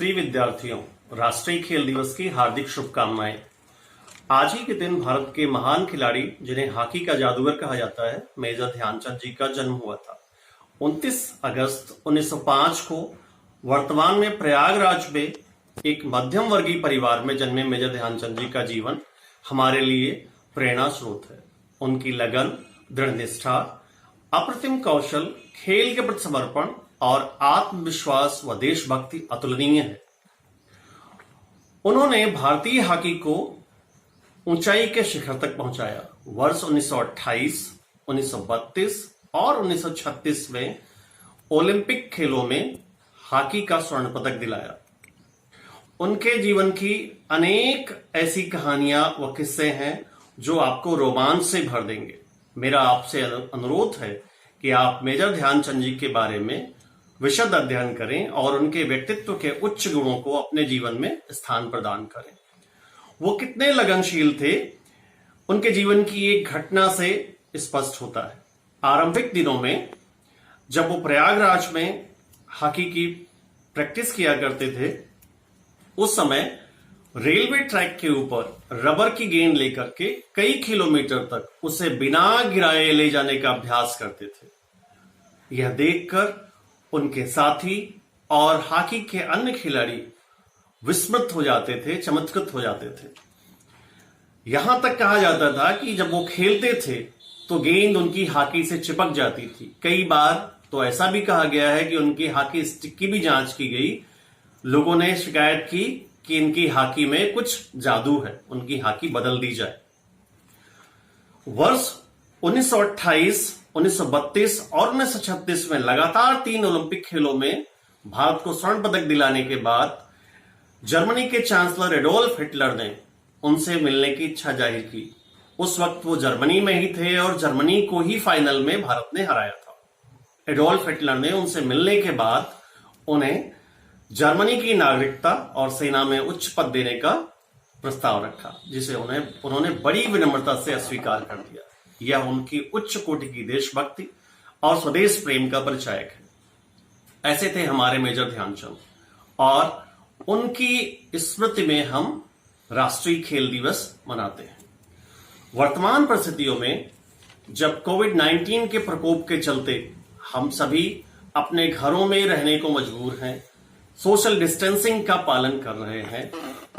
प्रिय विद्यार्थियों, राष्ट्रीय खेल दिवस की हार्दिक शुभकामनाएं। आज ही के दिन भारत के महान खिलाड़ी जिन्हें हॉकी का जादूगर कहा जाता है, मेजर ध्यानचंद जी का जन्म हुआ था। 29 अगस्त 1905 को वर्तमान में प्रयागराज में एक मध्यम वर्गीय परिवार में जन्मे मेजर ध्यानचंद जी का जीवन हमारे लिए प्रेरणा स्रोत है। उनकी लगन, दृढ़ निष्ठा, अप्रतिम कौशल, खेल के प्रति समर्पण और आत्मविश्वास व देशभक्ति अतुलनीय है। उन्होंने भारतीय हॉकी को ऊंचाई के शिखर तक पहुंचाया। वर्ष 1928, 1932 और 1936 में ओलंपिक खेलों में हॉकी का स्वर्ण पदक दिलाया। उनके जीवन की अनेक ऐसी कहानियां व किस्से हैं जो आपको रोमांच से भर देंगे। मेरा आपसे अनुरोध है कि आप मेजर ध्यानचंद जी के बारे में विशद अध्ययन करें और उनके व्यक्तित्व के उच्च गुणों को अपने जीवन में स्थान प्रदान करें। वो कितने लगनशील थे, उनके जीवन की एक घटना से स्पष्ट होता है। आरंभिक दिनों में जब वो प्रयागराज में हॉकी की प्रैक्टिस किया करते थे, उस समय रेलवे ट्रैक के ऊपर रबर की गेंद लेकर के कई किलोमीटर तक उसे बिना गिराए ले जाने का अभ्यास करते थे। यह देखकर उनके साथी और हॉकी के अन्य खिलाड़ी विस्मृत हो जाते थे, चमत्कृत हो जाते थे। यहां तक कहा जाता था कि जब वो खेलते थे तो गेंद उनकी हॉकी से चिपक जाती थी। कई बार तो ऐसा भी कहा गया है कि उनकी हॉकी स्टिक की भी जांच की गई। लोगों ने शिकायत की कि इनकी हॉकी में कुछ जादू है, उनकी हॉकी बदल दी जाए। वर्ष 1928, 1932 और 1936 में लगातार 3 ओलंपिक खेलों में भारत को स्वर्ण पदक दिलाने के बाद जर्मनी के चांसलर एडोल्फ हिटलर ने उनसे मिलने की इच्छा जाहिर की। उस वक्त वो जर्मनी में ही थे और जर्मनी को ही फाइनल में भारत ने हराया था। एडोल्फ हिटलर ने उनसे मिलने के बाद उन्हें जर्मनी की नागरिकता और सेना में उच्च पद देने का प्रस्ताव रखा, जिसे उन्होंने बड़ी विनम्रता से अस्वीकार कर दिया। यह उनकी उच्च कोटि की देशभक्ति और स्वदेश प्रेम का परिचायक है। ऐसे थे हमारे मेजर ध्यानचंद, और उनकी स्मृति में हम राष्ट्रीय खेल दिवस मनाते हैं। वर्तमान परिस्थितियों में जब कोविड-19 के प्रकोप के चलते हम सभी अपने घरों में रहने को मजबूर हैं, सोशल डिस्टेंसिंग का पालन कर रहे हैं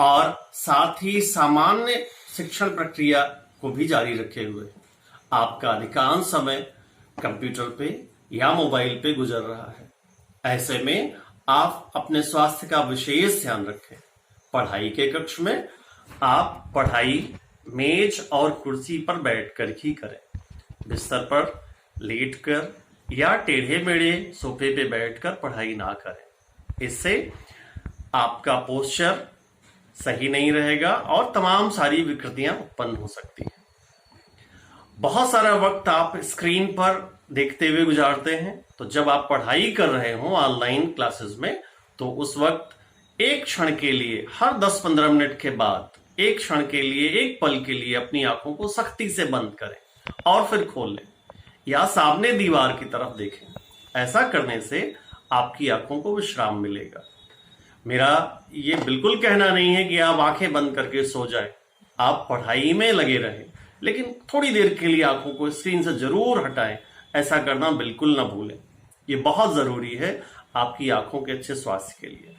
और साथ ही सामान्य शिक्षण प्रक्रिया को भी जारी रखे हुए हैं, आपका अधिकांश समय कंप्यूटर पे या मोबाइल पे गुजर रहा है। ऐसे में आप अपने स्वास्थ्य का विशेष ध्यान रखें। पढ़ाई के कक्ष में आप पढ़ाई मेज और कुर्सी पर बैठकर ही करें। बिस्तर पर लेटकर या टेढ़े मेढ़े सोफे पे बैठकर पढ़ाई ना करें। इससे आपका पोस्चर सही नहीं रहेगा और तमाम सारी विकृतियां उत्पन्न हो सकती हैं। बहुत सारा वक्त आप स्क्रीन पर देखते हुए गुजारते हैं, तो जब आप पढ़ाई कर रहे हो ऑनलाइन क्लासेस में, तो उस वक्त एक क्षण के लिए, हर 10-15 मिनट के बाद एक क्षण के लिए, एक पल के लिए अपनी आंखों को सख्ती से बंद करें और फिर खोल लें या सामने दीवार की तरफ देखें। ऐसा करने से आपकी आंखों को विश्राम मिलेगा। मेरा ये बिल्कुल कहना नहीं है कि आप आंखें बंद करके सो जाएं। आप पढ़ाई में लगे रहें, लेकिन थोड़ी देर के लिए आंखों को स्क्रीन से जरूर हटाएं। ऐसा करना बिल्कुल ना भूलें, ये बहुत जरूरी है आपकी आंखों के अच्छे स्वास्थ्य के लिए।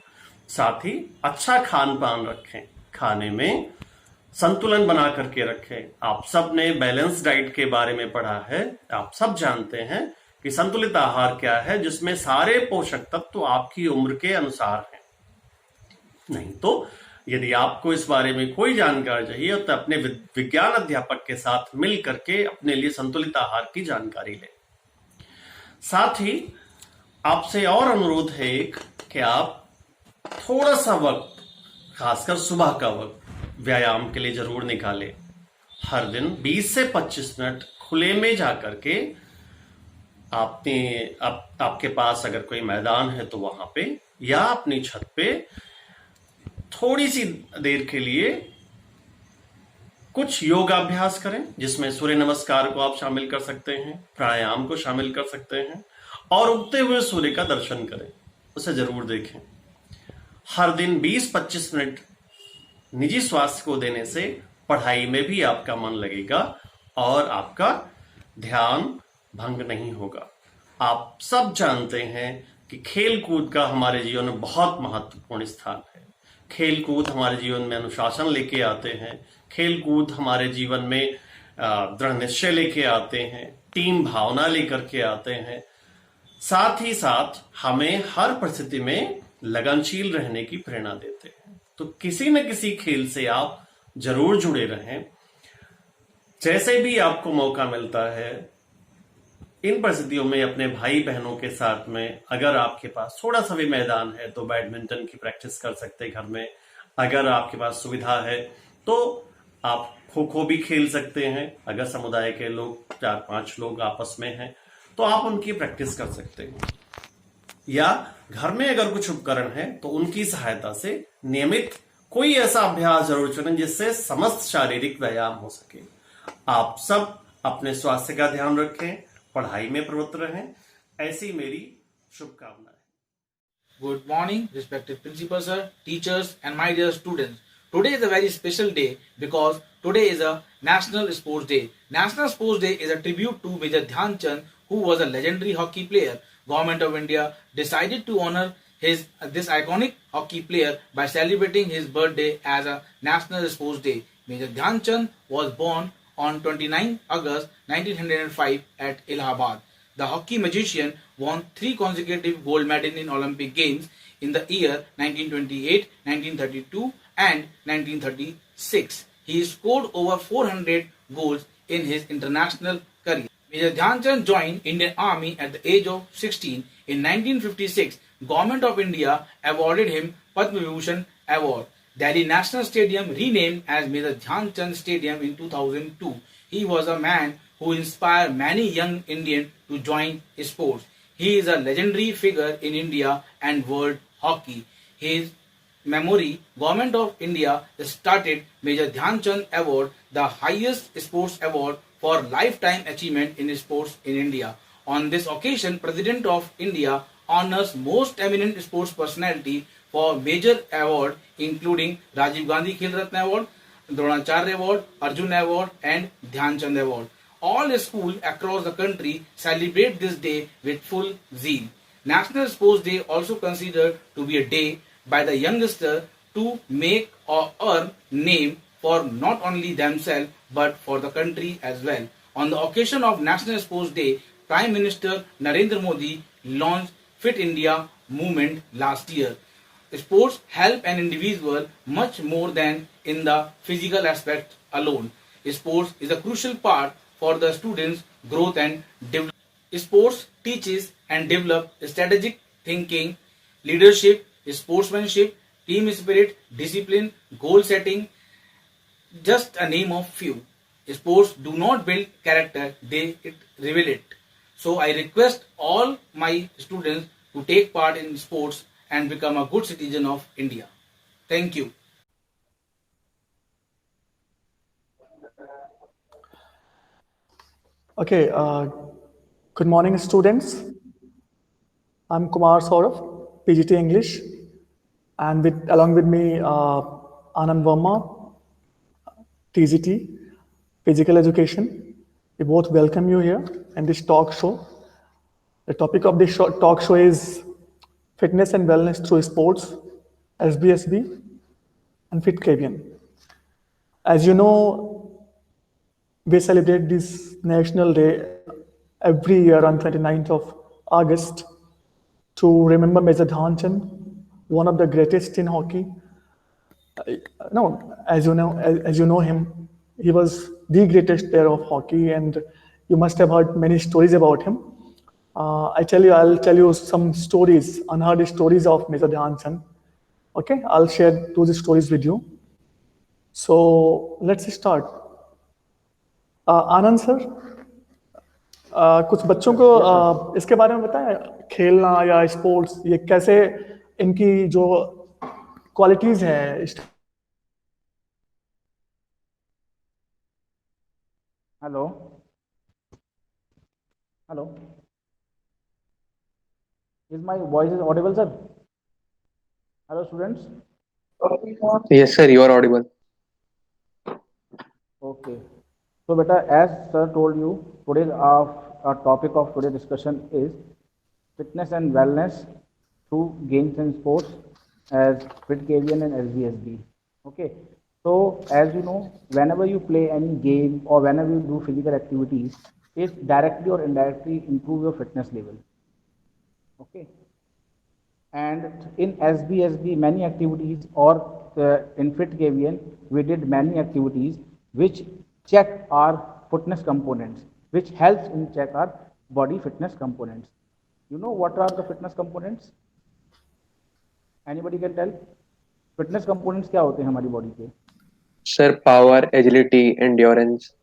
साथ ही अच्छा खान पान रखें, खाने में संतुलन बना करके रखें। आप सब ने बैलेंस डाइट के बारे में पढ़ा है, आप सब जानते हैं कि संतुलित आहार क्या है, जिसमें सारे पोषक तत्व आपकी उम्र के अनुसार हैं। नहीं तो यदि आपको इस बारे में कोई जानकारी चाहिए तो अपने विज्ञान अध्यापक के साथ मिल करके अपने लिए संतुलित आहार की जानकारी लें। साथ ही आपसे और अनुरोध है एक कि आप थोड़ा सा वक्त, खासकर सुबह का वक्त, व्यायाम के लिए जरूर निकालें। हर दिन 20 से 25 मिनट खुले में जाकर के आपके पास अगर कोई मैदान है तो वहां पे या अपनी छत पे थोड़ी सी देर के लिए कुछ योगाभ्यास करें, जिसमें सूर्य नमस्कार को आप शामिल कर सकते हैं, प्राणायाम को शामिल कर सकते हैं और उगते हुए सूर्य का दर्शन करें, उसे जरूर देखें। हर दिन 20-25 मिनट निजी स्वास्थ्य को देने से पढ़ाई में भी आपका मन लगेगा और आपका ध्यान भंग नहीं होगा। आप सब जानते हैं कि खेल कूद का हमारे जीवन में बहुत महत्वपूर्ण स्थान है। खेल कूद हमारे जीवन में अनुशासन लेके आते हैं। खेल कूद हमारे जीवन में दृढ़ निश्चय लेके आते हैं, टीम भावना लेकर के आते हैं। साथ ही साथ हमें हर परिस्थिति में लगनशील रहने की प्रेरणा देते हैं। तो किसी न किसी खेल से आप जरूर जुड़े रहें। जैसे भी आपको मौका मिलता है, इन परिस्थितियों में अपने भाई बहनों के साथ में, अगर आपके पास थोड़ा सा भी मैदान है तो बैडमिंटन की प्रैक्टिस कर सकते हैं घर में। अगर आपके पास सुविधा है तो आप खो खो भी खेल सकते हैं। अगर समुदाय के लोग 4-5 लोग आपस में हैं तो आप उनकी प्रैक्टिस कर सकते हैं। या घर में अगर कुछ उपकरण है तो उनकी सहायता से नियमित कोई ऐसा अभ्यास जरूर चुनें जिससे समस्त शारीरिक व्यायाम हो सके। आप सब अपने स्वास्थ्य का ध्यान रखें, पढ़ाई में प्रवृत्त रहें, ऐसी मेरी शुभकामनाएं। Good morning, respected principal sir, teachers and my dear students. Today is a very special day because today is a National Sports Day. National Sports Day is a tribute to Major Dhyan Chand, who was a legendary hockey player. Government of India decided to honor this iconic hockey player by celebrating his birthday as a National Sports Day. Major Dhyan Chand was born on 29 August 1905 at Allahabad. The hockey magician won 3 consecutive gold medals in Olympic Games in the year 1928, 1932 and 1936. He scored over 400 goals in his international career. Major Dhyan Chand joined Indian Army at the age of 16. In 1956, Government of India awarded him Padma Vibhushan Award. Delhi National Stadium renamed as Major Dhyan Chand Stadium in 2002. He was a man who inspired many young Indians to join sports. He is a legendary figure in India and world hockey. His memory, Government of India started Major Dhyan Chand Award, the highest sports award for lifetime achievement in sports in India. On this occasion, President of India honors most eminent sports personality for major award including Rajiv Gandhi Khel Ratna Award, Dronacharya Award, Arjun Award and Dhyan Chand Award. All schools across the country celebrate this day with full zeal. National Sports Day also considered to be a day by the youngster to make or earn name for not only themselves but for the country as well. On the occasion of National Sports Day, Prime Minister Narendra Modi launched Fit India movement last year. Sports help an individual much more than in the physical aspect alone. Sports is a crucial part for the students' growth and development. Sports teaches and develop strategic thinking, leadership, sportsmanship, team spirit, discipline, goal setting, just a name of few. Sports do not build character, they reveal it. So I request all my students to take part in sports and become a good citizen of India. Thank you. Okay, good morning, students. I'm Kumar Saurav, PGT English, and along with me, Anand Verma, TGT, Physical Education. We both welcome you here in this talk show. The topic of this talk show is Fitness and Wellness Through Sports, SBSB, and Fit KVN. As you know, we celebrate this National Day every year on 29th of August to remember Major Dhyan Chand, one of the greatest in hockey. No, as you know him, he was the greatest player of hockey, and you must have heard many stories about him. I'll tell you some stories, unheard stories of Major Dhyan Chand. Okay, I'll share those stories with you. So let's start. Anand sir, कुछ बच्चों को इसके बारे में बताएं, खेलना या sports, ये कैसे इनकी जो क्वालिटीज हैं. Hello hello, is my voice is Audible sir? Hello, students. Yes, sir, you are audible. Okay. So, beta, as sir told you, today's our topic of today's discussion is fitness and wellness through games and sports as FitKVN and SBSB. Okay. So, as you know, whenever you play any game or whenever you do physical activities, it directly or indirectly improve your fitness level. Okay. And in SBSB, many activities, or in FitKVN, we did many activities which check our fitness components, which helps in check our body fitness components. You know what are the fitness components? Anybody can tell? Fitness components क्या होते हैं हमारी body के? Sir, power, agility, endurance.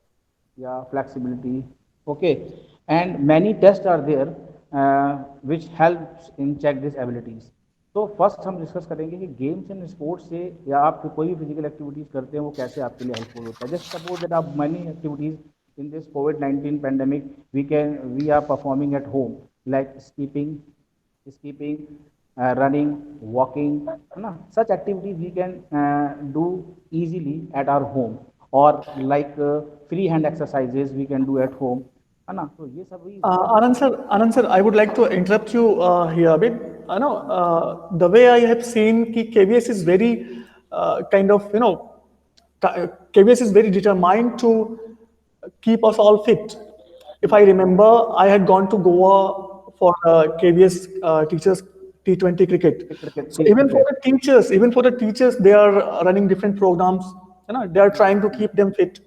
Yeah, flexibility. Okay, and many tests are there which helps in check these abilities. तो first हम discuss करेंगे कि games and sports से या आप कोई भी फिजिकल एक्टिविटीज करते हैं वो कैसे आपके लिए हेल्पफुल होता है. जस्ट सपोज दैट आप money activities in this covid pandemic we are performing at home like skipping, running, walking, है ना. Such activities we can do easily at our home, or like free hand exercises we can do at home, है ना. तो ये सब भी Anand sir, I would like to interrupt you here a bit. I know the way I have seen ki KVS is very kind of, KVS is very determined to keep us all fit. If I remember, I had gone to Goa for KVS teachers T20 cricket. cricket, So even for cricket. the teachers, they are running different programs. They are trying to keep them fit.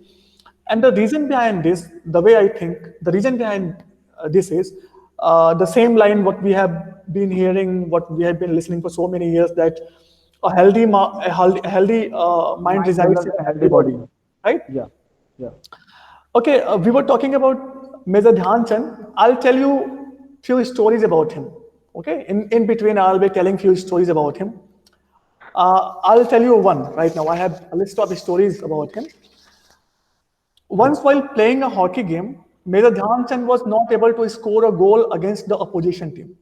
And the reason behind this, the way I think, the reason behind this is the same line what we have been hearing, what we have been listening for so many years, that a healthy mind resides in a healthy body, right? Yeah, yeah. Okay, we were talking about Major Dhyan Chand. I'll tell you few stories about him. Okay, in between, I'll be telling few stories about him. I'll tell you one right now. I have a list of stories about him. Once, while playing a hockey game, Major Dhyan Chand was not able to score a goal against the opposition team.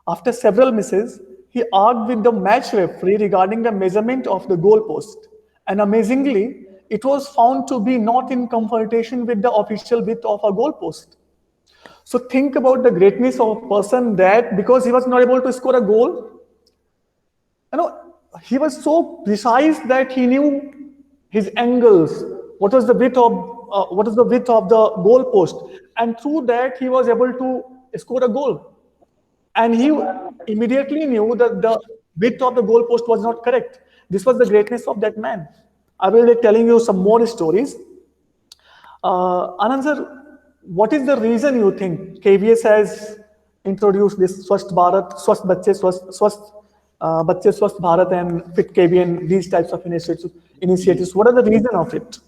After several misses, he argued with the match referee regarding the measurement of the goalpost. And amazingly, it was found to be not in confrontation with the official width of a goalpost. So think about the greatness of a person that because he was not able to score a goal, he was so precise that he knew his angles, what was the width of the goal post, and through that he was able to score a goal. And he immediately knew that the width of the goal post was not correct. This was the greatness of that man. I will be telling you some more stories. Anand sir, what is the reason you think KVS has introduced this Swasth Bharat, Bachche Swasth Bharat and Fit KVN, these types of initiatives? What are the reason of it?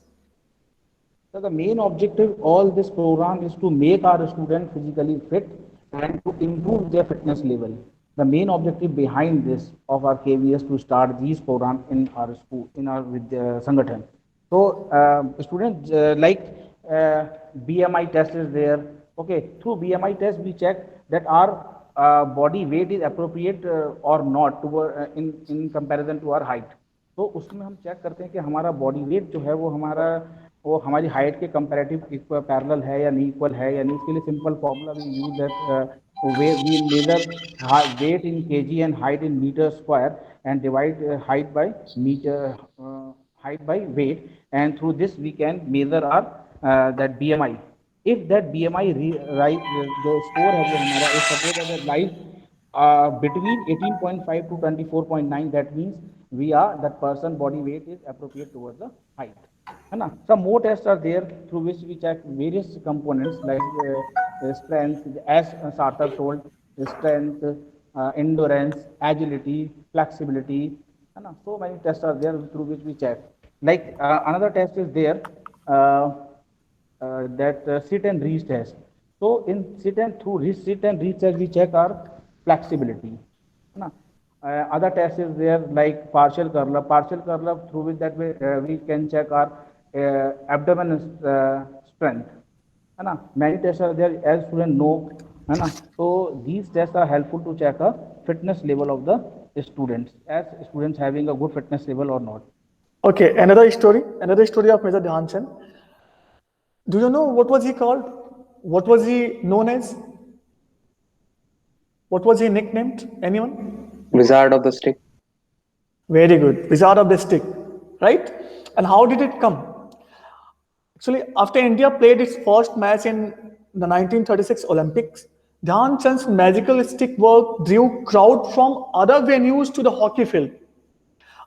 So the main objective all this program is to make our students physically fit and to improve their fitness level. The main objective behind this of our KVS to start these programs in our school, in our with Sangathan. So students BMI test is there. Okay, through BMI test we check that our body weight is appropriate or not in comparison to our height. तो उसमें हम check करते हैं कि हमारा body weight जो है वो हमारी हाइट के कंपैरेटिव पैरेलल है या नहीं, इक्वल है या नहीं. इसके लिए simple formula we use that we measure weight in kg and height in meter square and divide height by weight, and through this we can measure our that BMI. If that BMI जो score है वो हमारा is suppose that lies between 18.5 to 24.9, that means that person body weight is appropriate towards the height. Some more tests are there through which we check various components like strength, as Sarthar told, strength, endurance, agility, flexibility. So many tests are there through which we check. Like another test is there, that sit and reach test. So in sit and reach test we check our flexibility. Other tests is there like partial curl up through which that we can check our abdomen strength. Many tests are there as students know. So these tests are helpful to check a fitness level of the students, as students having a good fitness level or not. Okay, another story of Major Dhyan Chand. Do you know what was he called? What was he known as? What was he nicknamed? Anyone? Wizard of the Stick. Very good. Wizard of the Stick, right? And how did it come? Actually, after India played its first match in the 1936 Olympics, Dhyan Chand's magical stick work drew crowd from other venues to the hockey field.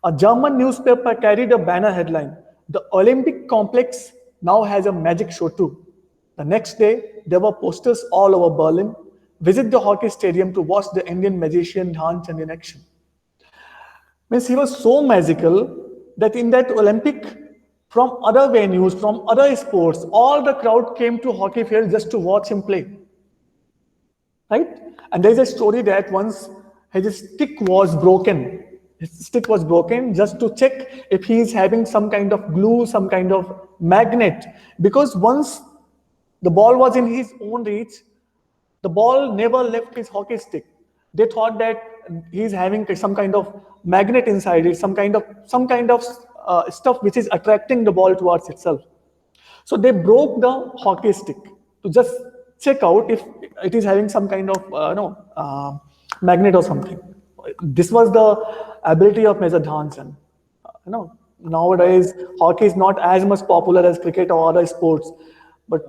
A German newspaper carried a banner headline: "The Olympic complex now has a magic show too." The next day, there were posters all over Berlin: "Visit the hockey stadium to watch the Indian magician Dhyan Chand in action." Means he was so magical that in that Olympic, from other venues, from other sports, all the crowd came to hockey field just to watch him play. Right? And there's a story that once his stick was broken. His stick was broken just to check if he is having some kind of glue, some kind of magnet. Because once the ball was in his own reach, the ball never left his hockey stick. They thought that he's having some kind of magnet inside it, some kind of stuff which is attracting the ball towards itself. So they broke the hockey stick to just check out if it is having some kind of magnet or something. This was the ability of Major Dhyan Chand. Nowadays hockey is not as much popular as cricket or other sports, but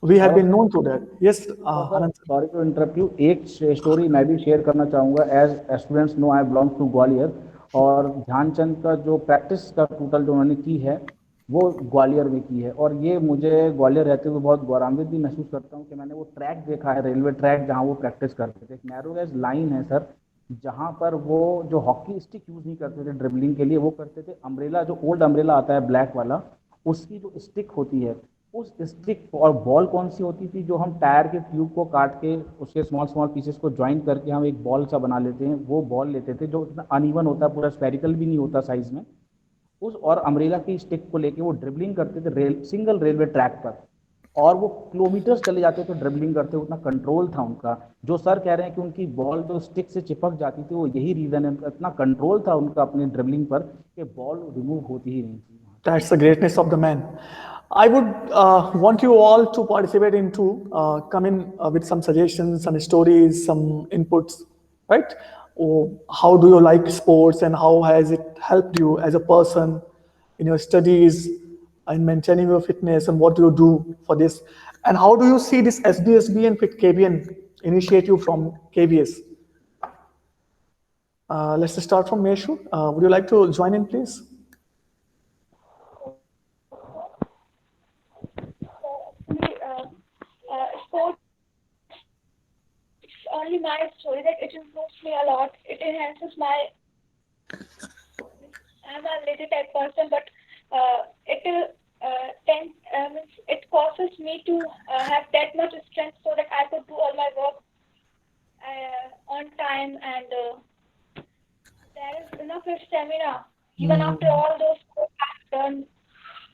we have been known to that. Yes, Anand sir. Sorry to interrupt you, एक story मैं भी share करना चाहूँगा. As students know, I belong to Gwalior, और ध्यानचंद का जो practice का total जो उन्होंने की है वो ग्वालियर में की है. और ये मुझे ग्वालियर रहते हुए बहुत गौरवान्वित भी महसूस करता हूँ कि मैंने वो ट्रैक देखा है, रेलवे ट्रैक, जहाँ वो प्रैक्टिस करते थे. एक नैरोगेज लाइन है सर, जहाँ पर वो जो हॉकी स्टिक यूज़ नहीं करते थे ड्रिबलिंग के लिए, वो करते थे अम्ब्रेला, जो ओल्ड अम्ब्रेला आता है ब्लैक वाला, उसकी जो स्टिक होती है, उस स्टिक और बॉल कौन सी होती थी, जो हम टायर के ट्यूब को काट के उसके स्मॉल स्मॉल पीसेस को ज्वाइन करके हम एक बॉल सा बना लेते हैं, वो बॉल लेते थे जो इतना अनइवन होता है, पूरा स्फेरिकल भी नहीं होता साइज में. उस और अम्ब्रेला की स्टिक को लेके वो ड्रिबलिंग करते थे सिंगल रेलवे ट्रैक पर, और वो किलोमीटर्स चले जाते थे ड्रिबलिंग करते. उतना कंट्रोल था उनका. जो सर कह रहे हैं कि उनकी बॉल जो स्टिक से चिपक जाती थी, वो यही रीज़न है, उनका इतना कंट्रोल था उनका अपनी ड्रिबलिंग पर कि बॉल रिमूव होती ही नहीं थी. That's the greatness of the man. I would want you all to participate into come in with some suggestions, some stories, some inputs, right? Or how do you like sports and how has it helped you as a person in your studies and maintaining your fitness, and what do you do for this? And how do you see this SBSB and Fit KBN initiative from KBS? Let's start from Meshu. Would you like to join in, please? Sports, it's only my story that it improves me a lot. It enhances my. I'm a lazy type person, but it causes me to have that much strength so that I could do all my work on time, and there is enough stamina even after all those I've done.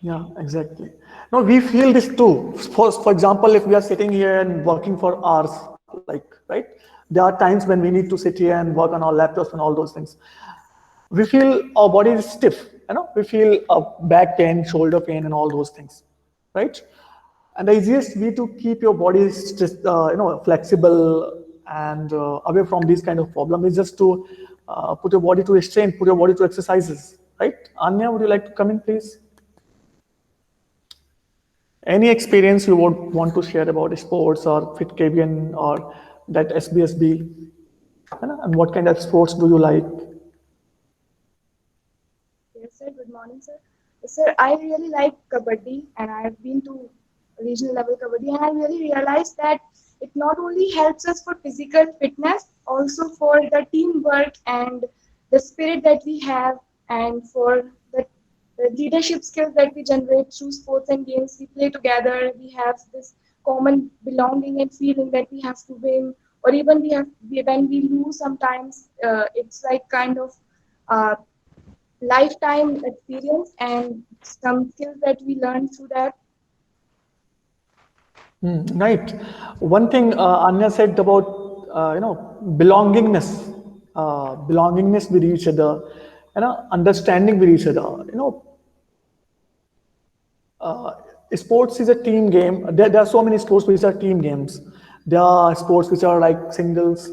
Yeah, exactly. No, we feel this too. For example, if we are sitting here and working for hours, like, right? There are times when we need to sit here and work on our laptops and all those things. We feel our body is stiff, we feel back pain, shoulder pain, and all those things, right? And the easiest way to keep your body just, flexible and away from these kind of problems is just to put your body to a strain, put your body to exercises, right? Anya, would you like to come in, please? Any experience you would want to share about sports or Fit KBN or that SBSB? And what kind of sports do you like? Yes, sir. Good morning, sir. Sir, I really like kabaddi, and I have been to regional level kabaddi, and I really realized that it not only helps us for physical fitness, also for the teamwork and the spirit that we have, and for the leadership skills that we generate through sports and games. We play together. We have this common belonging and feeling that we have to win, or even when we lose. Sometimes it's like kind of lifetime experience and some skills that we learn through that. Right. One thing Anya said about belongingness, belongingness with each other, understanding with each other. Sports is a team game. There are so many sports which are team games. There are sports which are like singles,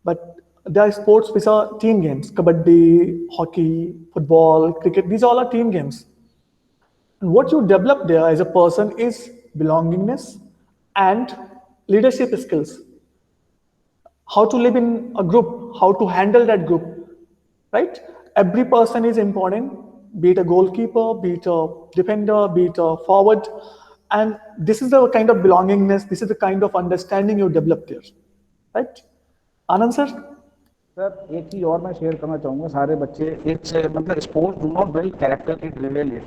but there are sports which are team games. Kabaddi, hockey, football, cricket. These all are team games. And what you develop there as a person is belongingness and leadership skills. How to live in a group, how to handle that group, right? Every person is important, be it a goalkeeper, be it a defender, be it a forward. And this is the kind of belongingness, this is the kind of understanding you develop there, right? Anand sir? Sir एक चीज़ और मैं share करना चाहूँगा सारे बच्चे एक से मतलब sports do not build character, it रिवेल it,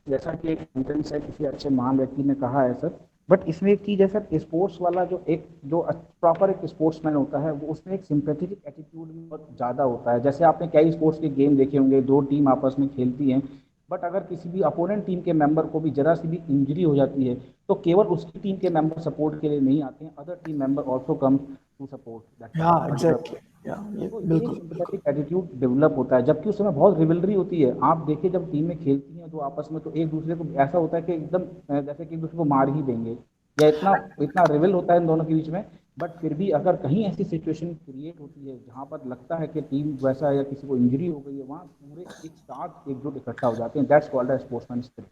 जैसा कि एक सेंटेंस है किसी अच्छे महान व्यक्ति ने कहा है सर। बट इसमें एक चीज़ है सर, स्पोर्ट्स वाला जो प्रॉपर एक स्पोर्ट्समैन होता है वो उसमें एक सिंपैथेटिक एटीट्यूड बहुत ज़्यादा होता है। जैसे आपने कई स्पोर्ट्स के गेम देखे होंगे, दो टीम आपस में खेलती हैं, बट अगर किसी भी अपोनेंट टीम के मेंबर को भी जरा सी भी इंजरी हो जाती है तो केवल उसकी टीम के मेंबर सपोर्ट के लिए नहीं आते हैं, other team member also come to support that. Exactly, बिल्कुल सिंपैथेटिक एटीट्यूड डेवलप होता है, जबकि उस समय बहुत रिवलरी होती है। आप देखिए जब टीमें खेलती हैं तो आपस में तो एक दूसरे को ऐसा होता है कि एकदम जैसे कि एक दूसरे को मार ही देंगे, या इतना इतना रिवल होता है इन दोनों के बीच में। बट फिर भी अगर कहीं ऐसी सिचुएशन क्रिएट होती है जहाँ पर लगता है कि टीम वैसा है या किसी को इंजरी हो गई है, वहाँ पूरे एक साथ एकजुट इकट्ठा हो जाते हैं। That's called as sportsman spirit.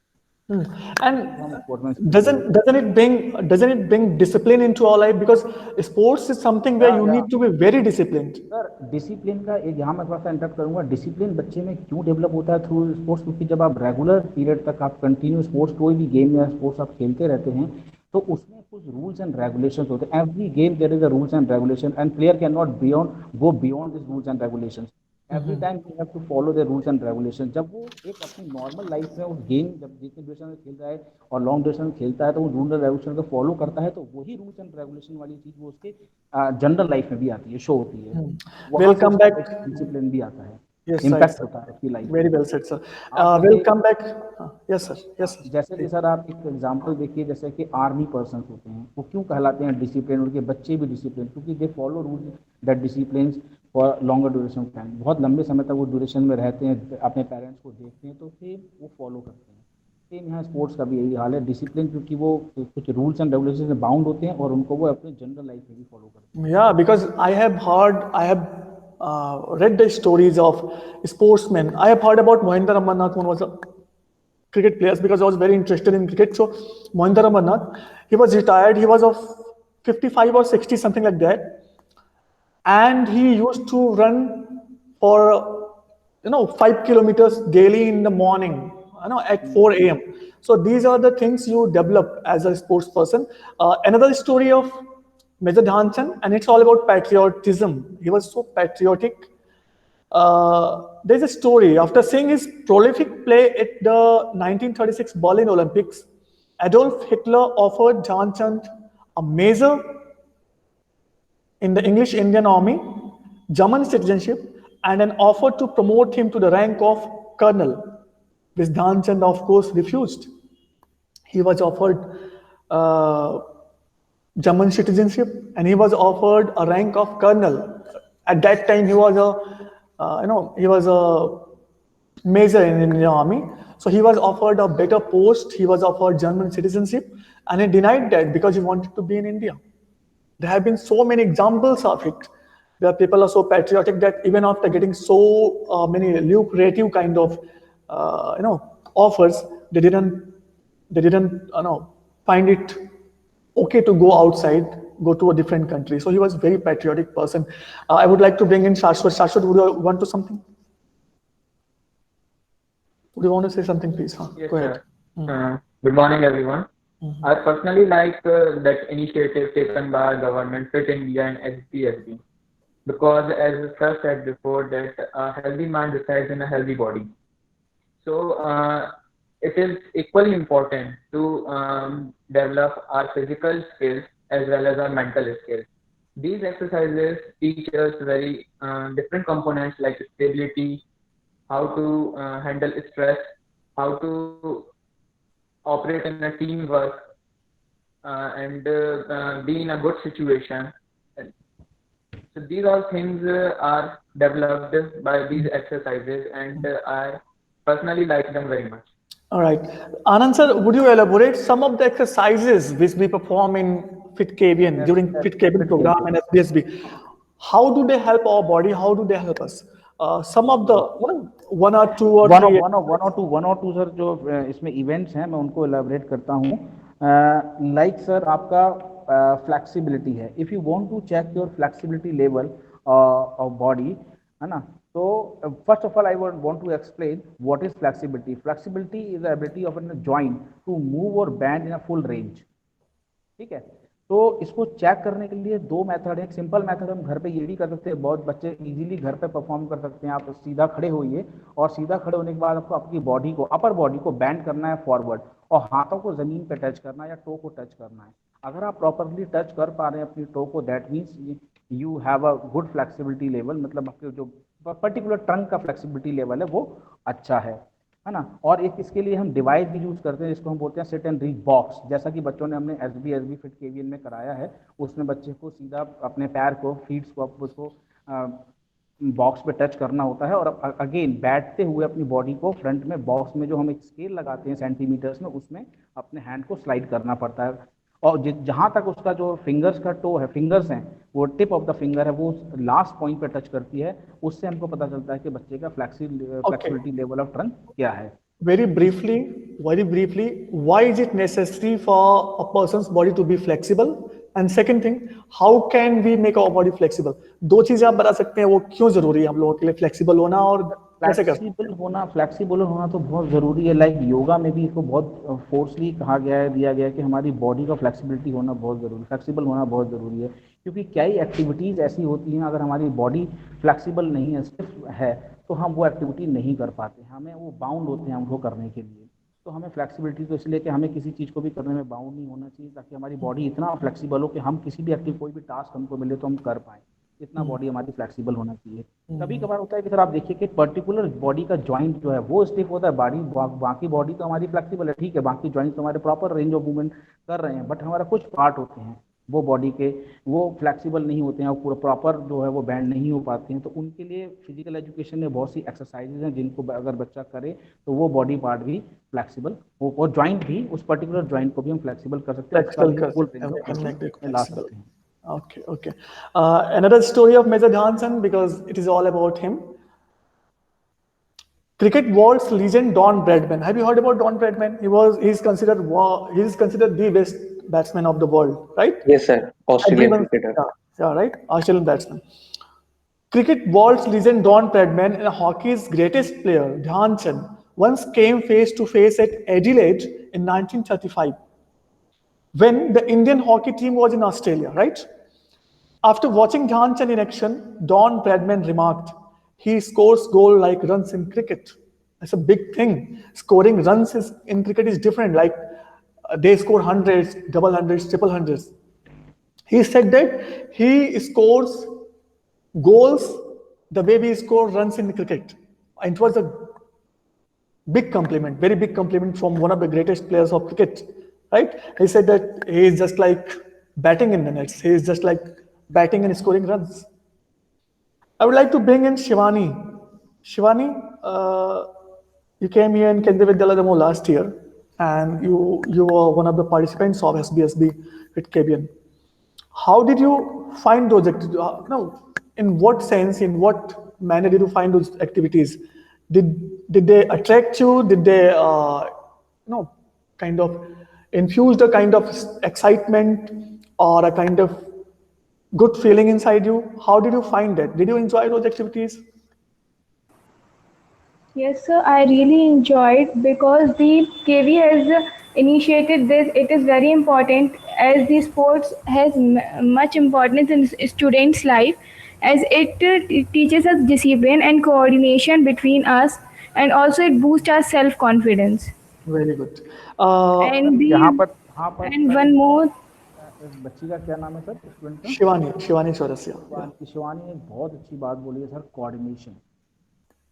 And doesn't it bring discipline into our life? Because sports is something where you need to be very disciplined. Sir discipline का एक यहाँ मैं थोड़ा सा इंटरप्ट करूँगा। डिसिप्लिन बच्चे में क्यों डेवलप होता है थ्रू स्पोर्ट्स? क्योंकि जब आप रेगुलर पीरियड तक आप कंटिन्यू स्पोर्ट्स कोई भी गेम या स्पोर्ट्स आप खेलते रहते हैं तो उसमें कुछ रूल्स एंड रेगुलेशन होते हैं। Every game there is a rules and regulation and player can not go beyond this rules and regulation. Every time you have to follow the rules and regulation. जब वो एक अपनी normal life में उस game जब जितने duration में खेल रहा है और लॉन्ग ड्यूरेशन में खेलता है तो वो रूल एंड रेगुलेशन को फॉलो करता है, तो वही रूल्स एंड रेगुलेशन वाली चीज़ वो उसके जनरल लाइफ में भी आती है, शो होती है। We'll come back. डिसिप्लिन भी आता है, Yes, इम्पैक्ट sir. होता है उसकी life. Very well said, sir. आप We'll देखिए- come back. Yes, sir. Yes, sir. जैसे कि सर आप एक एग्जांपल देखिए, जैसे कि आर्मी पर्सन होते हैं वो क्यों कहलाते हैं डिसिप्लिन, उनके बच्चे भी डिसिप्लिन, क्योंकि they follow rule that discipline for longer duration of time. बहुत लंबे समय तक वो ड्यूरेशन में रहते हैं, अपने पेरेंट्स को देखते हैं, तो सेम वो फॉलो करते हैं। सेम यहाँ स्पोर्ट्स का भी यही हाल है, डिसिप्लिन, क्योंकि वो कुछ रूल्स एंड रेगुलेशन में बाउंड होते हैं और उनको वो अपने जनरल लाइफ में भी फॉलो करते हैं। Yeah, because I have read the stories of sportsmen. I have heard about Mohinder Amarnath, one was a cricket player, because I was very interested in cricket. So Mohinder Amarnath, he was retired. He was of 55 or 60, something like that, and he used to run for 5 kilometers daily in the morning, at 4 a.m. So these are the things you develop as a sports person. Another story of Major Dhyan Chand, and it's all about patriotism. He was so patriotic. There's a story. After seeing his prolific play at the 1936 Berlin Olympics, Adolf Hitler offered Dhyan Chand a major in the English Indian Army, German citizenship, and an offer to promote him to the rank of colonel. This Dhyan Chand, of course, refused. He was offered German citizenship, and he was offered a rank of colonel. At that time, he was a major in the Indian Army. So he was offered a better post. He was offered German citizenship, and he denied that because he wanted to be in India. There have been so many examples of it, where people are so patriotic that even after getting so many lucrative kind of offers, they didn't find it okay to go outside, go to a different country. So he was a very patriotic person. I would like to bring in Shashwat. Shashwat, would you want to something? Would you want to say something, please? Yes, Go ahead. sir. Good morning, everyone. I personally like that initiative taken by Government Fit India and HPSB, because as sir said before, that a healthy mind resides in a healthy body. So it is equally important to develop our physical skills as well as our mental skills. These exercises teach us very different components like stability, how to handle stress, how to operate in a teamwork, and be in a good situation. So these all things are developed by these exercises, and I personally like them very much. All right. Anand sir, would you elaborate some of the exercises which we perform in FitKavian Yes, during yes, FitKavian fit program KVN. and SBSB? How do they help our body? How do they help us? Some of the one or two or three. One or two sir जो इसमें events हैं मैं उनको elaborate करता हूँ like sir आपका flexibility है if you want to check your flexibility level of body है ना तो first of all I want to explain what is flexibility flexibility is the ability of an joint to move or bend in a full range ठीक है तो इसको check करने के लिए दो मेथड है एक सिंपल मेथड हम घर पे ये भी कर सकते हैं बहुत बच्चे इजीली घर पे परफॉर्म कर सकते हैं आप सीधा खड़े होइए और सीधा खड़े होने के बाद आपको अपनी बॉडी को अपर बॉडी को बैंड करना है फॉरवर्ड और हाथों को जमीन पे टच करना है या टो को टच करना है अगर आप प्रॉपरली टच कर पा रहे हैं अपनी टो को that means you have a good flexibility level मतलब आपके जो पर्टिकुलर ट्रंक का फ्लेक्सिबिलिटी लेवल है वो अच्छा है ना और एक इसके लिए हम डिवाइस भी यूज करते हैं जिसको हम बोलते हैं सिट एंड रीच बॉक्स जैसा कि बच्चों ने हमने एसबी FitKavian में कराया है उसमें बच्चे को सीधा अपने पैर को फीट्स को उसको बॉक्स पे टच करना होता है और अगेन बैठते हुए अपनी बॉडी को फ्रंट में बॉक्स में जो हम एक स्केल लगाते हैं सेंटीमीटर्स में उसमें अपने हैंड को स्लाइड करना पड़ता है और जहाँ तक उसका जो फिंगर्स का टो है फिंगर्स हैं वो टिप ऑफ द फिंगर है वो लास्ट पॉइंट पे टच करती है उससे हमको पता चलता है कि बच्चे का फ्लेक्सिबिलिटी लेवल ऑफ ट्रंक क्या है Very briefly, why is it necessary for a person's body to be flexible? And second thing, how can we make our body flexible? दो चीजें आप बता सकते हैं वो क्यों जरूरी है हम लोगों के लिए फ्लेक्सिबल होना और कैसे कर फ्लेक्सिबल होना तो बहुत ज़रूरी है लाइक योगा में भी इसको बहुत फोर्सली कहा गया है दिया गया है कि हमारी बॉडी का फ्लेक्सिबिलिटी होना बहुत ज़रूरी फ्लेक्सिबल होना बहुत ज़रूरी है क्योंकि कई एक्टिविटीज़ ऐसी होती हैं अगर हमारी बॉडी फ्लेक्सिबल नहीं है सिर्फ है तो हम वो एक्टिविटी नहीं कर पाते हमें वो बाउंड होते हैं हमको करने के लिए तो हमें फ्लेक्सिबिलिटी तो इसलिए कि हमें किसी चीज़ को भी करने में बाउंड नहीं होना चाहिए ताकि हमारी बॉडी इतना फ्लेक्सिबल हो कि हम किसी भी एक्टिव कोई भी टास्क हमको मिले तो हम कर पाएँ इतना बॉडी हमारी फ्लेक्सिबल होना चाहिए कभी कभार होता है कि सर आप देखिए कि पर्टिकुलर बॉडी का जॉइंट जो है वो स्टिफ होता है बॉडी बाकी बॉडी तो हमारी फ्लेक्सिबल है ठीक है बाकी जॉइंट तो हमारे प्रॉपर रेंज ऑफ मूवमेंट कर रहे हैं बट हमारा कुछ पार्ट होते हैं वो बॉडी के वो फ्लेक्सिबल नहीं होते हैं और पूरा प्रॉपर जो है वो बैंड नहीं हो पाते हैं तो उनके लिए फिजिकल एजुकेशन में बहुत सी एक्सरसाइजेज हैं जिनको अगर बच्चा करे तो वो बॉडी पार्ट भी फ्लेक्सिबल हो और जॉइंट भी उस पर्टिकुलर जॉइंट को भी हम फ्लेक्सिबल कर सकते हैं ला सकते हैं Okay. Another story of Major Dhyan Chand because it is all about him. Cricket world's legend Don Bradman. Have you heard about Don Bradman? He's considered the best batsman of the world, right? Yes, sir. Australian cricketer. Yeah, right. Australian batsman. Cricket world's legend Don Bradman and hockey's greatest player Dhyan Chand once came face to face at Adelaide in 1935 when the Indian hockey team was in Australia, right? After watching Dhyan Chand in action, Don Bradman remarked, "He scores goal like runs in cricket." That's a big thing. Scoring runs in cricket is different. Like they score hundreds, double hundreds, triple hundreds. He said that he scores goals the way we score runs in cricket. And it was a big compliment, very big compliment from one of the greatest players of cricket, right? He said that he is just like batting in the nets. He is just like batting and scoring runs. I would like to bring in Shivani. Shivani, you came here in Kendriya Vidyalaya Damo last year, and you were one of the participants of SBSB FitKavian. How did you find those activities? No, in what sense, in what manner did you find those activities? Did they attract you? Did they, kind of infused a kind of excitement or a kind of good feeling inside you? How did you find that? Did you enjoy those activities? Yes, sir, I really enjoyed because the KV has initiated this. It is very important as the sports has much importance in students' life as it teaches us discipline and coordination between us and also it boosts our self-confidence. Very good. And यहाँ पर and one more. बच्ची का क्या नाम है sir student का शिवानी चौरसिया. शिवानी एक बहुत अच्छी बात बोली है सर कोऑर्डिनेशन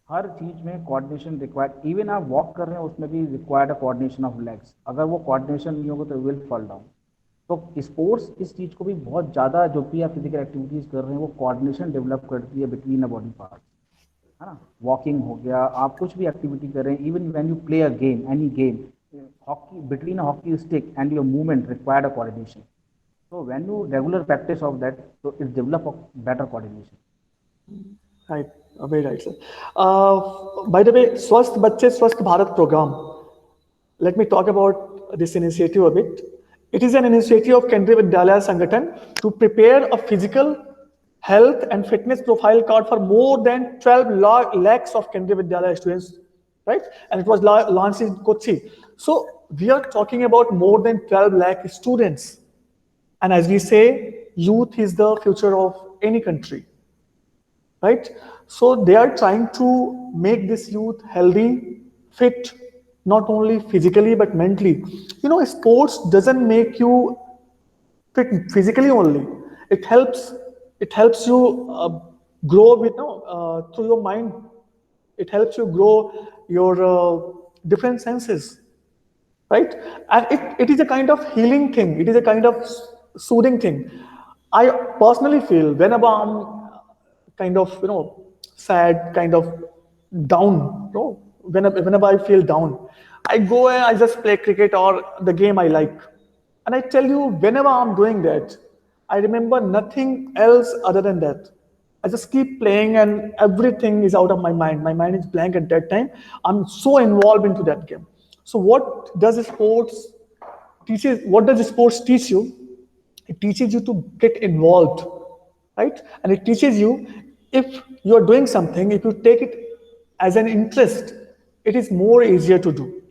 हर चीज में कोऑर्डिनेशन रिक्वायर्ड इवन आप वॉक कर रहे हैं उसमें भी रिक्वायर्ड कोऑर्डिनेशन ऑफ लेग्स अगर वो कोऑर्डिनेशन नहीं होगा तो विल फॉल डाउन तो स्पोर्ट्स इस चीज़ को भी बहुत ज़्यादा, जो भी आप फिजिकल एक्टिविटीज़ कर रहे हैं वो कोऑर्डिनेशन डेवलप करती है बिटवीन अ बॉडी पार्ट, है ना। वॉकिंग हो गया, आप कुछ भी एक्टिविटी कर रहे हैं, even when you play a game, any game, hockey, between a hockey stick and your movement required a coordination. So when you regular practice of that, so it develop a better coordination. Right, very right, sir. By the way, Swasth Bachche Swasth Bharat program. Let me talk about this initiative a bit. It is an initiative of Kendriya Vidyalaya Sangathan to prepare a physical health and fitness profile card for more than 12 lakhs of Kendriya Vidyalaya students, right? And it was launched in Kochi. So we are talking about more than 12 lakh students. And as we say, youth is the future of any country, right? So they are trying to make this youth healthy, fit, not only physically but mentally. You know, sports doesn't make you fit physically only. It helps. It helps you grow with through your mind. It helps you grow your different senses, right? And it is a kind of healing thing. It is a kind of soothing thing. I personally feel whenever I'm kind of sad, kind of down, whenever I feel down, I go and I just play cricket or the game I like. And I tell you, whenever I'm doing that, I remember nothing else other than that. I just keep playing and everything is out of my mind. My mind is blank at that time. I'm so involved into that game. So what does sports teach you? It teaches you to get involved, right? And it teaches you, if you are doing something, if you take it as an interest, it is more easier to do,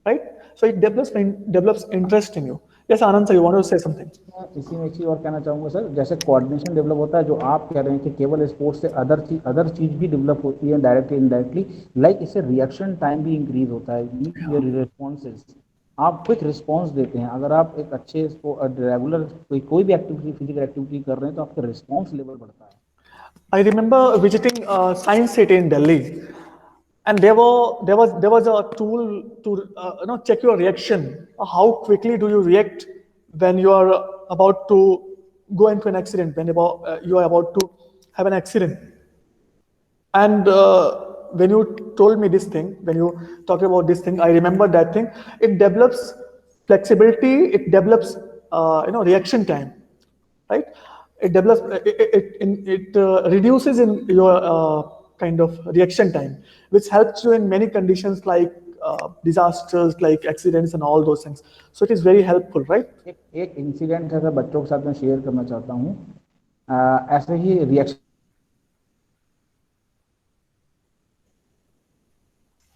right? So it develops interest in you. Yes, Anand sir, you want to say something? मैं इसी में एक चीज़ और कहना चाहूँगा sir, जैसे coordination develop होता है, जो आप कह रहे हैं कि केवल स्पोर्ट्स से अदर चीज़ भी डेवलप होती है डायरेक्टली इनडायरेक्टली, लाइक इससे रिएक्शन टाइम भी इंक्रीज होता है, योर रिस्पॉन्सेज, आप क्विक रिस्पॉन्स देते हैं. अगर आप एक अच्छे रेगुलर कोई भी एक्टिविटी, फिजिकल एक्टिविटी कर रहे हैं, तो आपका रिस्पॉन्स लेवल बढ़ता है. I remember visiting Science City in Delhi, and there was a tool to check your reaction. How quickly do you react when you are about to go into an accident, when you are about to have an accident? And when you told me this thing, when you talked about this thing, I remember that thing. It develops flexibility. It develops reaction time, right? It develops. It reduces in your kind of reaction time, which helps you in many conditions like disasters, like accidents, and all those things. So it is very helpful, right? एक incident है sir, बच्चों के साथ मैं share करना चाहता हूँ. ऐसे ही reaction.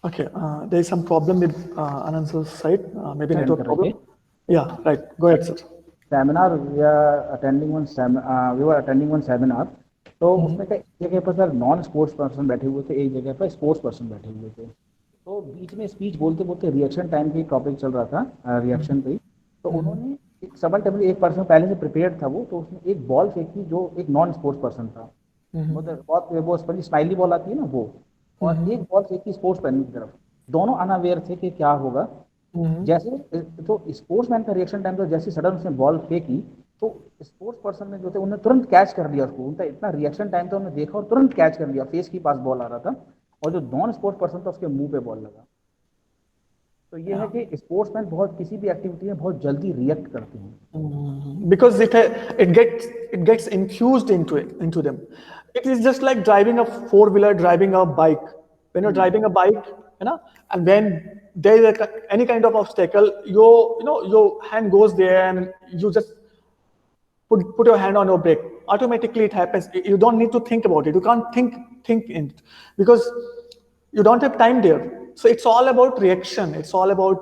Okay, there is some problem with Anand's side. Maybe network problem. Yeah, right. Go ahead, sir. Seminar we were attending one seminar. तो उसमें एक जगह पर सर नॉन स्पोर्ट्स पर्सन बैठे हुए थे, एक जगह पर स्पोर्ट्स पर्सन बैठे हुए थे. तो बीच में स्पीच बोलते बोलते रिएक्शन टाइम की टॉपिक चल रहा था, रिएक्शन पे. तो उन्होंने एक सबल टेबल, एक पर्सन पहले से प्रिपेयर्ड था वो, तो उसने एक बॉल फेंकी जो एक नॉन स्पोर्ट्स पर्सन था. बहुत वो स्माइली बॉल आती है ना वो, और एक बॉल फेंकी स्पोर्ट्स मैन की तरफ. दोनों अनअवेयर थे कि क्या होगा. जैसे तो स्पोर्ट्समैन का रिएक्शन टाइम था, जैसे सडन उसने बॉल फेंकी तो स्पोर्ट्स पर्सन ने जो थे उन्होंने तुरंत कैच कर लिया उसको. उनका इतना रिएक्शन टाइम था, उन्होंने देखा और तुरंत कैच कर लिया. फेस के पास बॉल आ रहा था और जो नॉन स्पोर्ट्स पर्सन था उसके मुंह पे बॉल लगा. तो ये है कि स्पोर्ट्समैन बहुत किसी भी एक्टिविटी में बहुत जल्दी रिएक्ट करते हैं. Because it gets infused into them. It is just like driving a four-wheeler, driving a bike. When you're driving a bike, and when there is any kind of obstacle, your hand goes there and you just put your hand on your brake. Automatically it happens. You don't need to think about it. You can't think in it because you don't have time there. So it's all about reaction. It's all about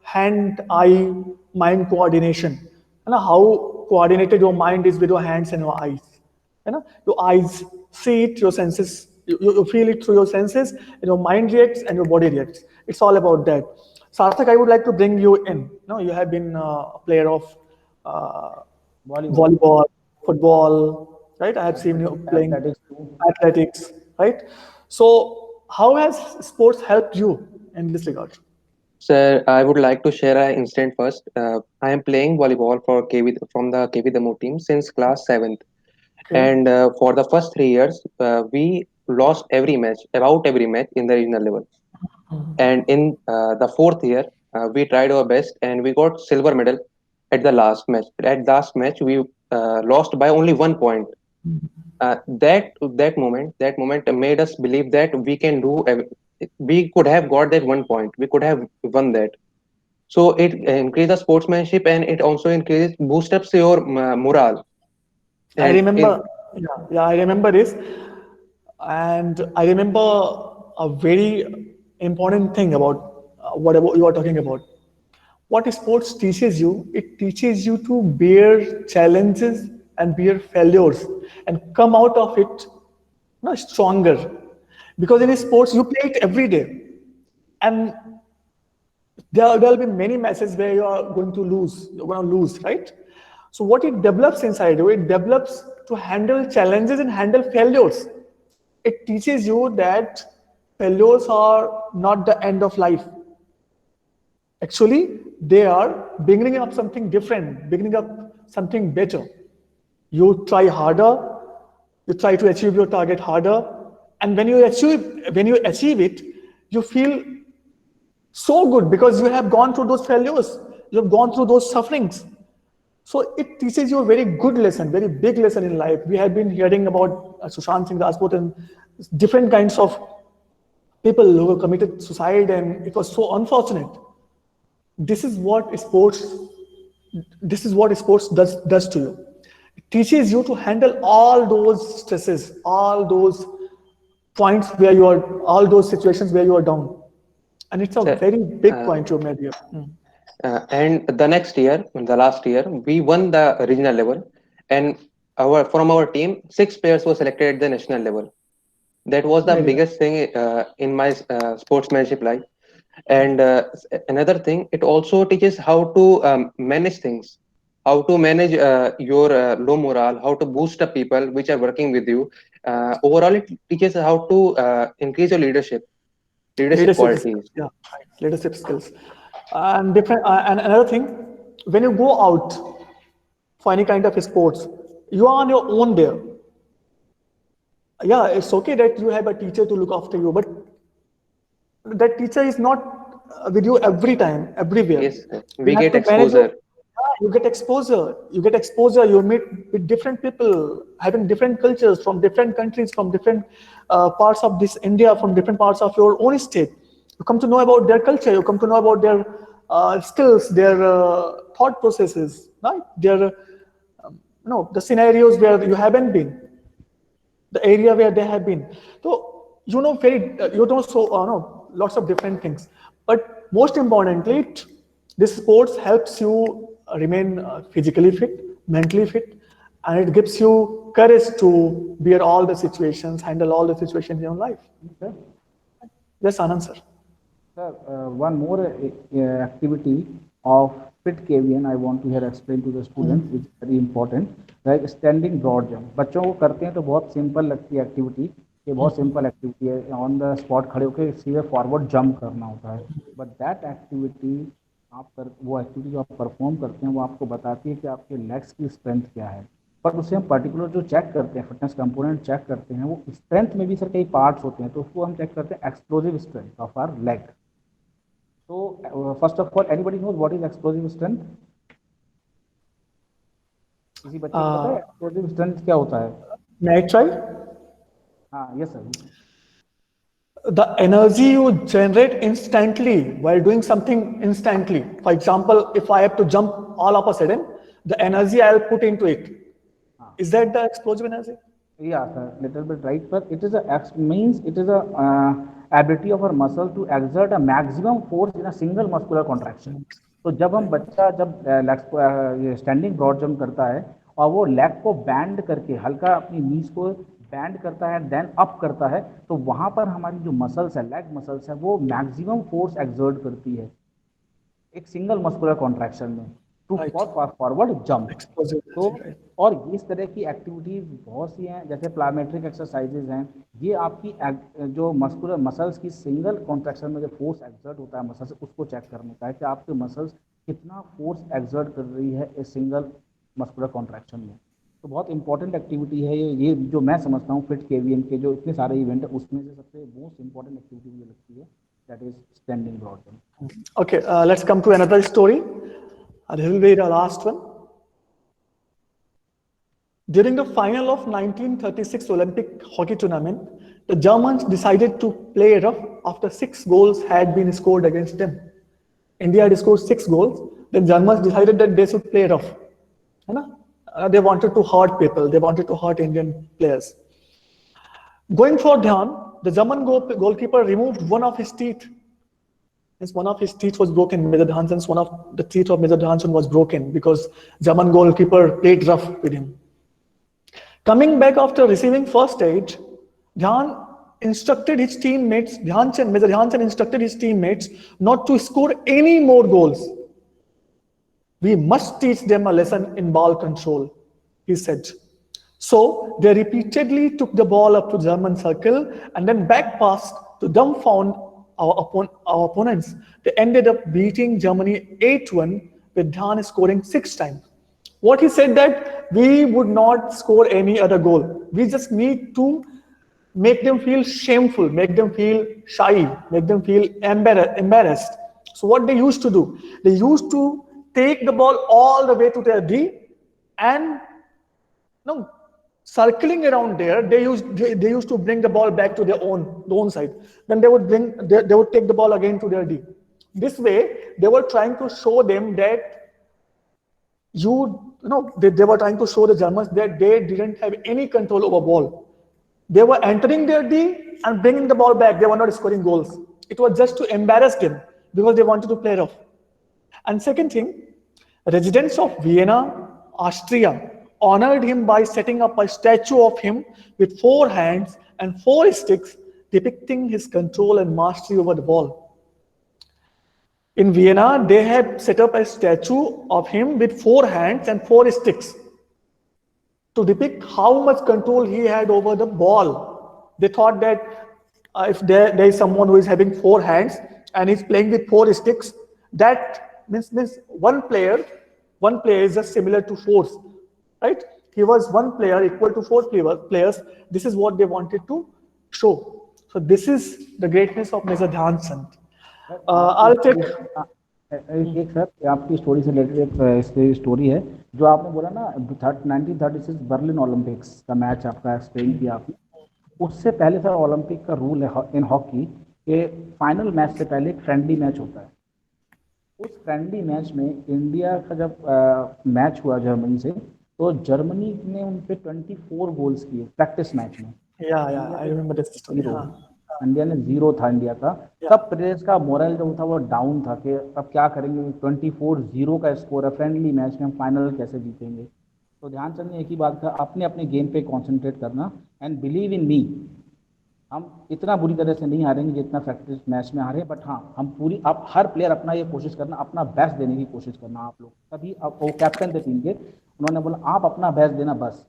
hand-eye mind coordination. How coordinated your mind is with your hands and your eyes. Your eyes see it, your senses, you feel it through your senses, and your mind reacts and your body reacts. It's all about that. Sarthak, I would like to bring you in. You have been a player of volleyball, football, right? I have seen you playing athletics, right? So how has sports helped you in this regard? Sir, I would like to share an incident first. I am playing volleyball for KV from the KV Demo team since class 7th. Okay. And for the first 3 years, we lost about every match in the regional level. And in the fourth year, we tried our best and we got silver medal at the last match. At last match, we lost by only 1 point. That moment made us believe that we could have got that 1 point. We could have won that. So it increases sportsmanship and it also increases boost ups your morale. I And remember, yeah, I remember this. And I remember a very important thing about whatever you are talking about. What sports teaches you, it teaches you to bear challenges and bear failures and come out of it stronger. Because in sports, you play it every day. And there will be many matches where you are going to lose, you're going to lose, right? So what it develops inside you, it develops to handle challenges and handle failures. It teaches you that failures are not the end of life. Actually, they are beginning up something different, beginning up something better. You try harder, you try to achieve your target harder, and when you achieve it, you feel so good because you have gone through those failures, you have gone through those sufferings. So it teaches you a very good lesson, very big lesson in life. We have been hearing about Sushant Singh Rajput and different kinds of people who have committed suicide, and it was so unfortunate. This is what sports. This is what sports does to you. It teaches you to handle all those stresses, all those points where you are, all those situations where you are down, and it's a sir, very big uh, point you made here. and the next year, the last year, we won the regional level, and our team, 6 players were selected at the national level. That was the Very biggest thing in my sportsmanship life. And another thing, it also teaches how to manage things, how to manage your low morale, how to boost up people which are working with you. Overall, it teaches how to increase your leadership leadership skills, qualities. yeah, right. Leadership skills, and different. And another thing, when you go out for any kind of sports, you are on your own there. Yeah, it's okay that you have a teacher to look after you, but that teacher is not with you every time, everywhere. Yes, You we have get to manage your. exposure. Yeah, you get exposure. You get exposure. You meet with different people, having different cultures from different countries, from different parts of this India, from different parts of your own state. You come to know about their culture. You come to know about their skills, their thought processes, right? Their the scenarios where you haven't been, the area where they have been. So you know so no lots of different things. But most importantly, this sports helps you remain physically fit, mentally fit, and it gives you courage to bear all the situations, handle all the situations in your life. Sir, Yes, Anand sir. sir, one more activity of fit KVN I want to here explain to the students, which is very important, like standing broad jump. बच्चों को करते हैं तो बहुत simple लगती है activity, ये बहुत सिंपल एक्टिविटी है, ऑन द स्पॉट खड़े होकर सीधे फॉरवर्ड जंप करना होता है. बट दैट एक्टिविटी वो एक्टिविटी जो आप परफॉर्म करते हैं वो आपको बताती है कि आपके लेग्स की स्ट्रेंथ क्या है. बट उसे हम पर्टिकुलर जो चेक करते हैं, फिटनेस कंपोनेंट चेक करते हैं, वो स्ट्रेंथ में भी सर कई पार्ट्स होते हैं, तो उसको हम चेक करते हैं explosive strength of our leg. तो first of all anybody knows what is explosive strength? किसी बच्चे को पता है एक्सप्लोजिव स्ट्रेंथ क्या होता है? May I try? हाँ, yes sir. The energy you generate instantly while doing something instantly. For example, if I have to jump all of a sudden, the energy I'll put into it. Is that the explosive energy? Yeah, sir, little bit right, but it is a ability of our muscle to exert a maximum force in a single muscular contraction. तो जब हम बच्चा जब standing broad jump करता है और वो leg को बैंड करके हल्का अपनी नीज को बैंड करता है, देन अप करता है, तो वहां पर हमारी जो मसल्स है, लेग मसल्स है, वो मैक्सिमम फोर्स एक्सर्ट करती है एक सिंगल मस्कुलर कॉन्ट्रैक्शन में. To Right. For fast forward jump. Explosive. तो Right. और इस तरह की एक्टिविटीज बहुत सी हैं, जैसे प्लायोमेट्रिक एक्सरसाइजेज हैं, ये आपकी जो मस्कुलर मसल्स की सिंगल कॉन्ट्रैक्शन में जो फोर्स एक्सर्ट होता है मसल्स, उसको चेक करने का है कि आपके मसल्स कितना फोर्स एक्सर्ट कर रही है इस सिंगल मस्कुलर कॉन्ट्रैक्शन में। तो बहुत इंपॉर्टेंट एक्टिविटी है ये जो मैं समझता हूँ फिट केवीएम के जो इतने सारे इवेंट है उसमें से सबसे मोस्ट इंपॉर्टेंट एक्टिविटी मुझे लगती है, that is standing broad jump. Okay, let's come to another story. This will be the last one. During the final of 1936 Olympic hockey tournament, the Germans decided to play rough after 6 goals had been scored against them. India had scored 6 goals. The Germans decided that they should play rough. They wanted to hurt people. They wanted to hurt Indian players. Going for Dhyan, the German goalkeeper removed one of his teeth. One of his teeth was broken. Major Dhyan's one of the teeth of Major Dhyan was broken because German goalkeeper played rough with him. Coming back after receiving first aid, Dhyan instructed his teammates, Major Dhyan Chand instructed his teammates not to score any more goals. We must teach them a lesson in ball control, he said. So they repeatedly took the ball up to German circle and then back passed to dumbfound our opponents. They ended up beating Germany 8-1 with Dhyan scoring 6 times. What he said that we would not score any other goal. We just need to make them feel shameful, make them feel shy, make them feel embarrassed. So what they used to do, they used to take the ball all the way to their D and circling around there, they used to bring the ball back to their own side. Then they would take the ball again to their D. This way, they were trying to show them that they were trying to show the Germans that they didn't have any control over ball. They were entering their D and bringing the ball back. They were not scoring goals. It was just to embarrass them because they wanted to play rough. And second thing, residents of Vienna, Austria, honored him by setting up a statue of him with 4 hands and 4 sticks depicting his control and mastery over the ball. In Vienna, they had set up a statue of him with 4 hands and 4 sticks to depict how much control he had over the ball. They thought that if there is someone who is having 4 hands and is playing with 4 sticks, that means one player is just similar to 4. Right? He was 1 player equal to 4 players. This is what they wanted to show. So this is the greatness of Major Dhyan Chand. I'll take. एक sir आपकी story से related एक story है जो आपने बोला ना 1936 Berlin Olympics का मैच आपका एक्सप्लेन किया आपने। उससे पहले सर ओलंपिक का रूल है इन हॉकी कि फाइनल मैच से पहले एक फ्रेंडली मैच होता है। उस फ्रेंडली मैच में इंडिया का जब मैच हुआ जर्मनी से, तो जर्मनी ने उन पे 24 गोल्स किए प्रैक्टिस मैच में। I remember this story. India ने 0 था इंडिया का। सब प्लेयर्स का मोरल जो था वो डाउन था कि अब क्या करेंगे, 24-0 का स्कोर है फ्रेंडली मैच में, हम फाइनल कैसे जीतेंगे। तो ध्यानचंद ने एक ही बात कहा, आपने अपने गेम पे कंसंट्रेट करना एंड बिलीव इन मी। हम इतना बुरी तरह से नहीं हारेंगे जितना प्रैक्टिस मैच में हारे, बट हाँ हम पूरी आप हर प्लेयर अपना ये कोशिश करना, अपना बेस्ट देने की कोशिश करना आप लोग। तभी वो कैप्टन थे टीम के, उन्होंने बोला आप अपना बेस्ट देना, बस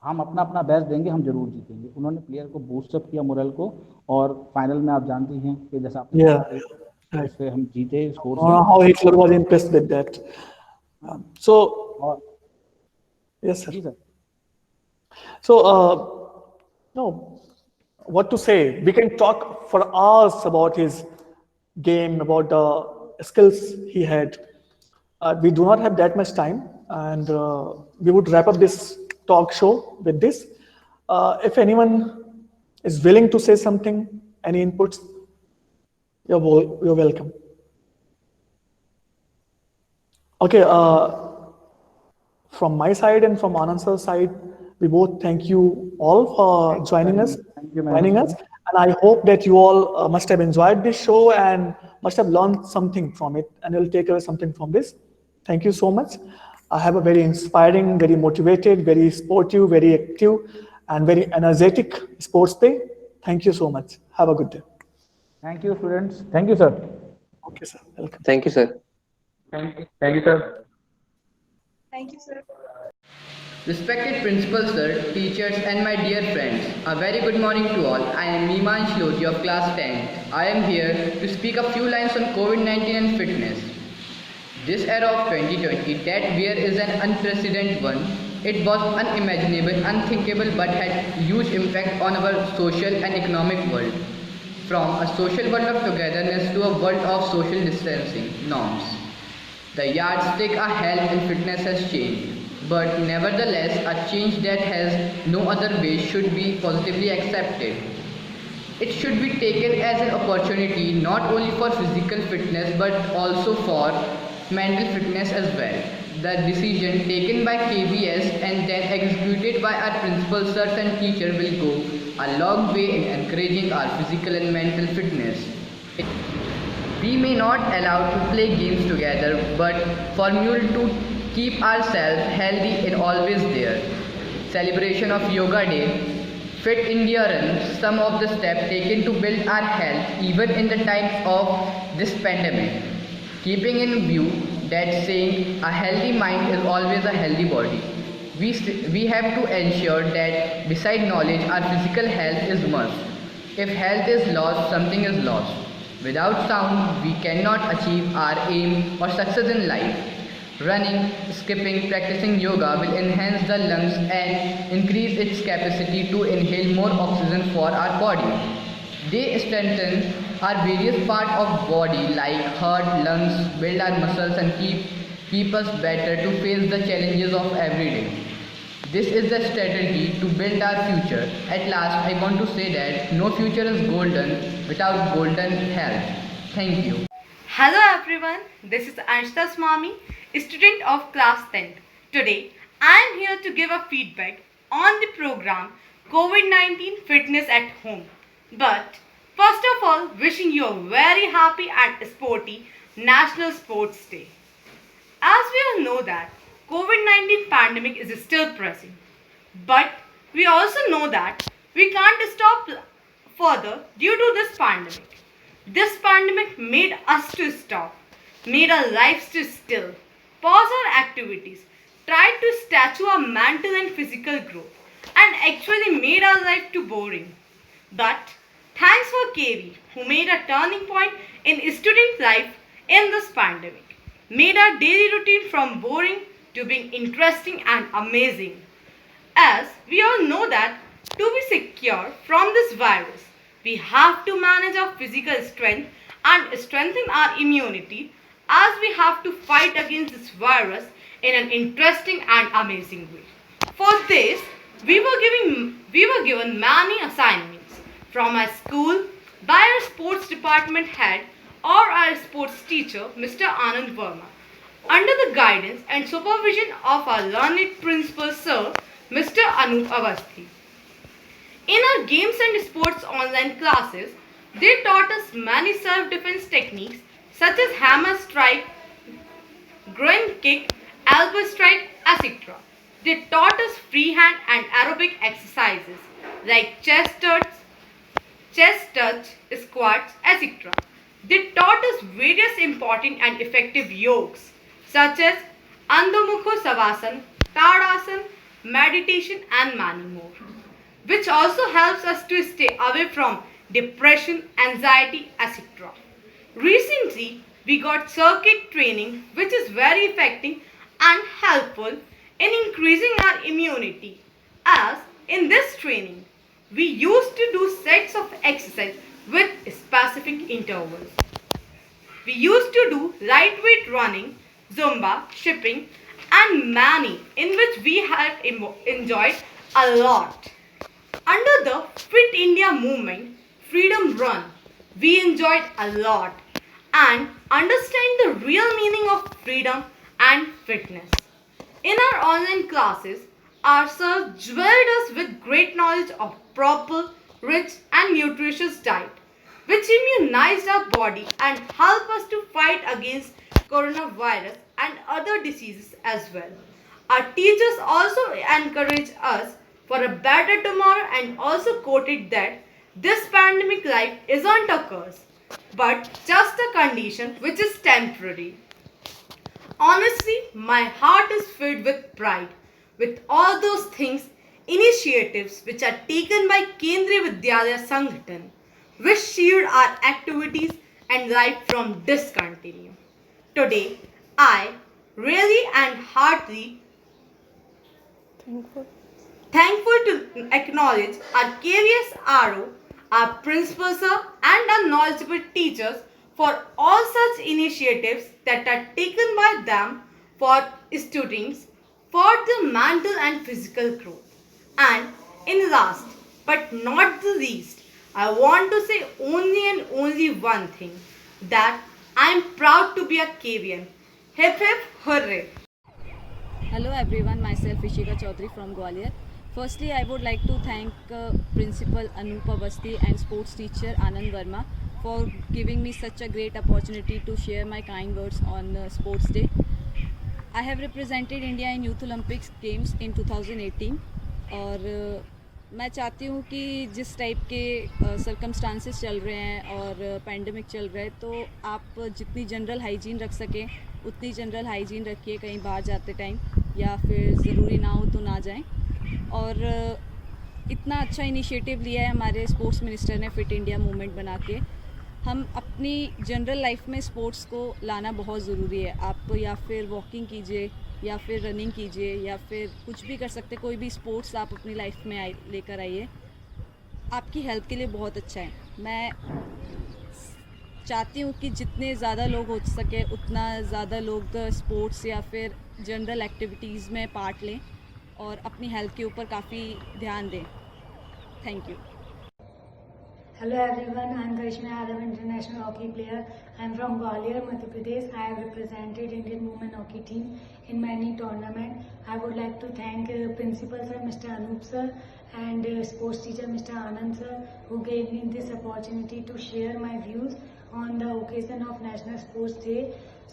हम अपना बेस्ट देंगे, हम जरूर जीतेंगे। उन्होंने प्लेयर को बूस्टअप किया मोरल को, और फाइनल में आप जानते हैं कि जैसा आपने उससे हम जीते स्कोर से। How Hitler was impressed with that. So yes sir. So no, what to say? We can talk for hours about his game, about the skills he had. We do not have that much time, and we would wrap up this talk show with this. If anyone is willing to say something, any inputs, you're welcome. Okay, from my side and from Anand sir's side, we both thank you all for joining us. And I hope that you all must have enjoyed this show and must have learned something from it, and you'll take away something from this. Thank you so much. I have a very inspiring, very motivated, very sportive, very active, and very energetic sports day. Thank you so much. Have a good day. Thank you, students. Thank you, sir. Okay, sir. Welcome. Thank you, sir. Thank you, sir. Thank you, sir. Respected Principal Sir, teachers and my dear friends, a very good morning to all. I am Nimansh Lodi of class 10. I am here to speak a few lines on COVID-19 and fitness. This era of 2020 that where is an unprecedented one. It was unimaginable, unthinkable but had huge impact on our social and economic world. From a social world of togetherness to a world of social distancing norms. The yardstick of health and fitness has changed, but nevertheless, a change that has no other way should be positively accepted. It should be taken as an opportunity not only for physical fitness but also for mental fitness as well. The decision taken by KBS and then executed by our principal, sirs and teacher will go a long way in encouraging our physical and mental fitness. We may not allow to play games together, but formula to keep ourselves healthy and always there. Celebration of Yoga Day, Fit India Run, some of the steps taken to build our health even in the times of this pandemic. Keeping in view that saying a healthy mind is always a healthy body. We have to ensure that beside knowledge our physical health is must. If health is lost, something is lost. Without sound, we cannot achieve our aim or success in life. Running, skipping, practicing yoga will enhance the lungs and increase its capacity to inhale more oxygen for our body. They strengthen our various parts of body like heart, lungs, build our muscles and keep us better to face the challenges of every day. This is the strategy to build our future. At last, I want to say that no future is golden without golden health. Thank you. Hello everyone, this is Anshita Swami, student of class 10th. Today, I am here to give a feedback on the program COVID-19 Fitness at Home. But first of all, wishing you a very happy and sporty National Sports Day. As we all know that COVID-19 pandemic is still present. But we also know that we can't stop further due to this pandemic. This pandemic made us to stop, made our lives to still, pause our activities, tried to statue our mental and physical growth, and actually made our life too boring. But thanks for KV, who made a turning point in student life in this pandemic, made our daily routine from boring to being interesting and amazing. As we all know that to be secure from this virus, we have to manage our physical strength and strengthen our immunity as we have to fight against this virus in an interesting and amazing way. For this, we were given many assignments from our school by our sports department head or our sports teacher, Mr. Anand Verma, under the guidance and supervision of our learned principal sir, Mr. Anup Avasthi. In our games and sports online classes, they taught us many self-defense techniques such as hammer strike, groin kick, elbow strike, etc. They taught us freehand and aerobic exercises like chest touch, squats, etc. They taught us various important and effective yogas such as Andamukha Savasana, Tadasana, meditation and many more, which also helps us to stay away from depression, anxiety, etc. Recently, we got circuit training which is very effective and helpful in increasing our immunity, as in this training, we used to do sets of exercise with specific intervals. We used to do lightweight running, Zumba, shipping and many in which we had enjoyed a lot. Under the Fit India movement, Freedom Run, we enjoyed a lot and understand the real meaning of freedom and fitness. In our online classes, our sir jeweled us with great knowledge of proper, rich and nutritious diet, which immunized our body and helped us to fight against coronavirus and other diseases as well. Our teachers also encouraged us for a better tomorrow and also quoted that this pandemic life isn't a curse, but just a condition which is temporary. Honestly, my heart is filled with pride with all those things, initiatives which are taken by Kendriya Vidyalaya Sangathan, which shield our activities and life from discontinue. Today, I really and heartily thankful to acknowledge our KVS RO, our principal sir, and our knowledgeable teachers for all such initiatives that are taken by them for students for the mental and physical growth. And in last but not the least, I want to say only and only one thing, that I am proud to be a KVN. Hip hip hooray! Hello everyone, myself Ishika Chaudhary from Gwalior. Firstly, I would like to thank Principal Anupa Basti and sports teacher Anand Verma for giving me such a great opportunity to share my kind words on Sports Day. I have represented India in Youth Olympics Games in 2018 और मैं चाहती हूँ कि जिस type के circumstances चल रहे हैं और पैंडमिक चल रहा है, तो आप जितनी जनरल हाइजीन रख सकें उतनी जनरल हाइजीन रखिए कहीं बाहर जाते टाइम, या फिर ज़रूरी ना हो तो ना जाएं। और इतना अच्छा इनिशिएटिव लिया है हमारे स्पोर्ट्स मिनिस्टर ने फिट इंडिया मूवमेंट बना के। हम अपनी जनरल लाइफ में स्पोर्ट्स को लाना बहुत ज़रूरी है। आप या फिर वॉकिंग कीजिए या फिर रनिंग कीजिए या फिर कुछ भी कर सकते, कोई भी स्पोर्ट्स आप अपनी लाइफ में लेकर आइए, आपकी हेल्थ के लिए बहुत अच्छा है। मैं चाहती हूँ कि जितने ज़्यादा लोग हो सके उतना ज़्यादा लोग स्पोर्ट्स या फिर जनरल एक्टिविटीज़ में पार्ट लें और अपनी हेल्थ के ऊपर काफ़ी ध्यान दें। Thank you. Hello everyone, I am Karishma Yadav, international hockey player. I am from Gwalior, Madhya Pradesh. I have represented Indian women hockey team in many tournaments. I would like to thank Principal Sir, Mr. Anup Sir, and Sports Teacher, Mr. Anand Sir, who gave me this opportunity to share my views on the occasion of National Sports Day.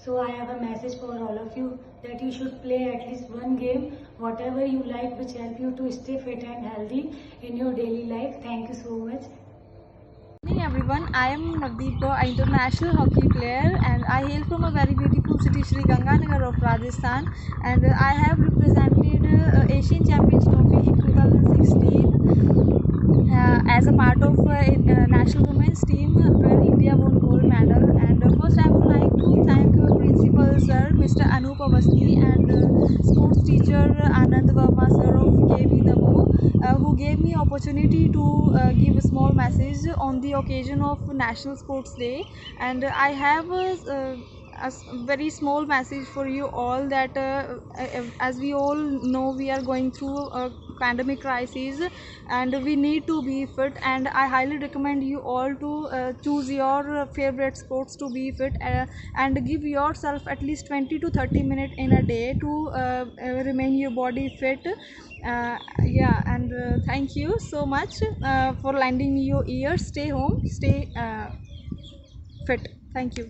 So I have a message for all of you that you should play at least one game, whatever you like, which help you to stay fit and healthy in your daily life. Thank you so much. Good morning everyone, I am Navdeep Kaur, an international hockey player, and I hail from a very beautiful city, Sri Ganganagar of Rajasthan, and I have represented Asian Champions Trophy in 2016 as a part of national women's team where India won gold medal. And first I would like to thank Principal Sir, Mr. Anup Awasthi, and sports teacher Anand Verma Sir of KV Damoh, who gave me opportunity to give a small message on the occasion of National Sports Day. And I have a very small message for you all, that as we all know, we are going through a pandemic crisis and we need to be fit, and I highly recommend you all to choose your favorite sports to be fit and give yourself at least 20 to 30 minutes in a day to remain your body fit. Thank you so much for lending me your ears. Stay home, stay fit. Thank you.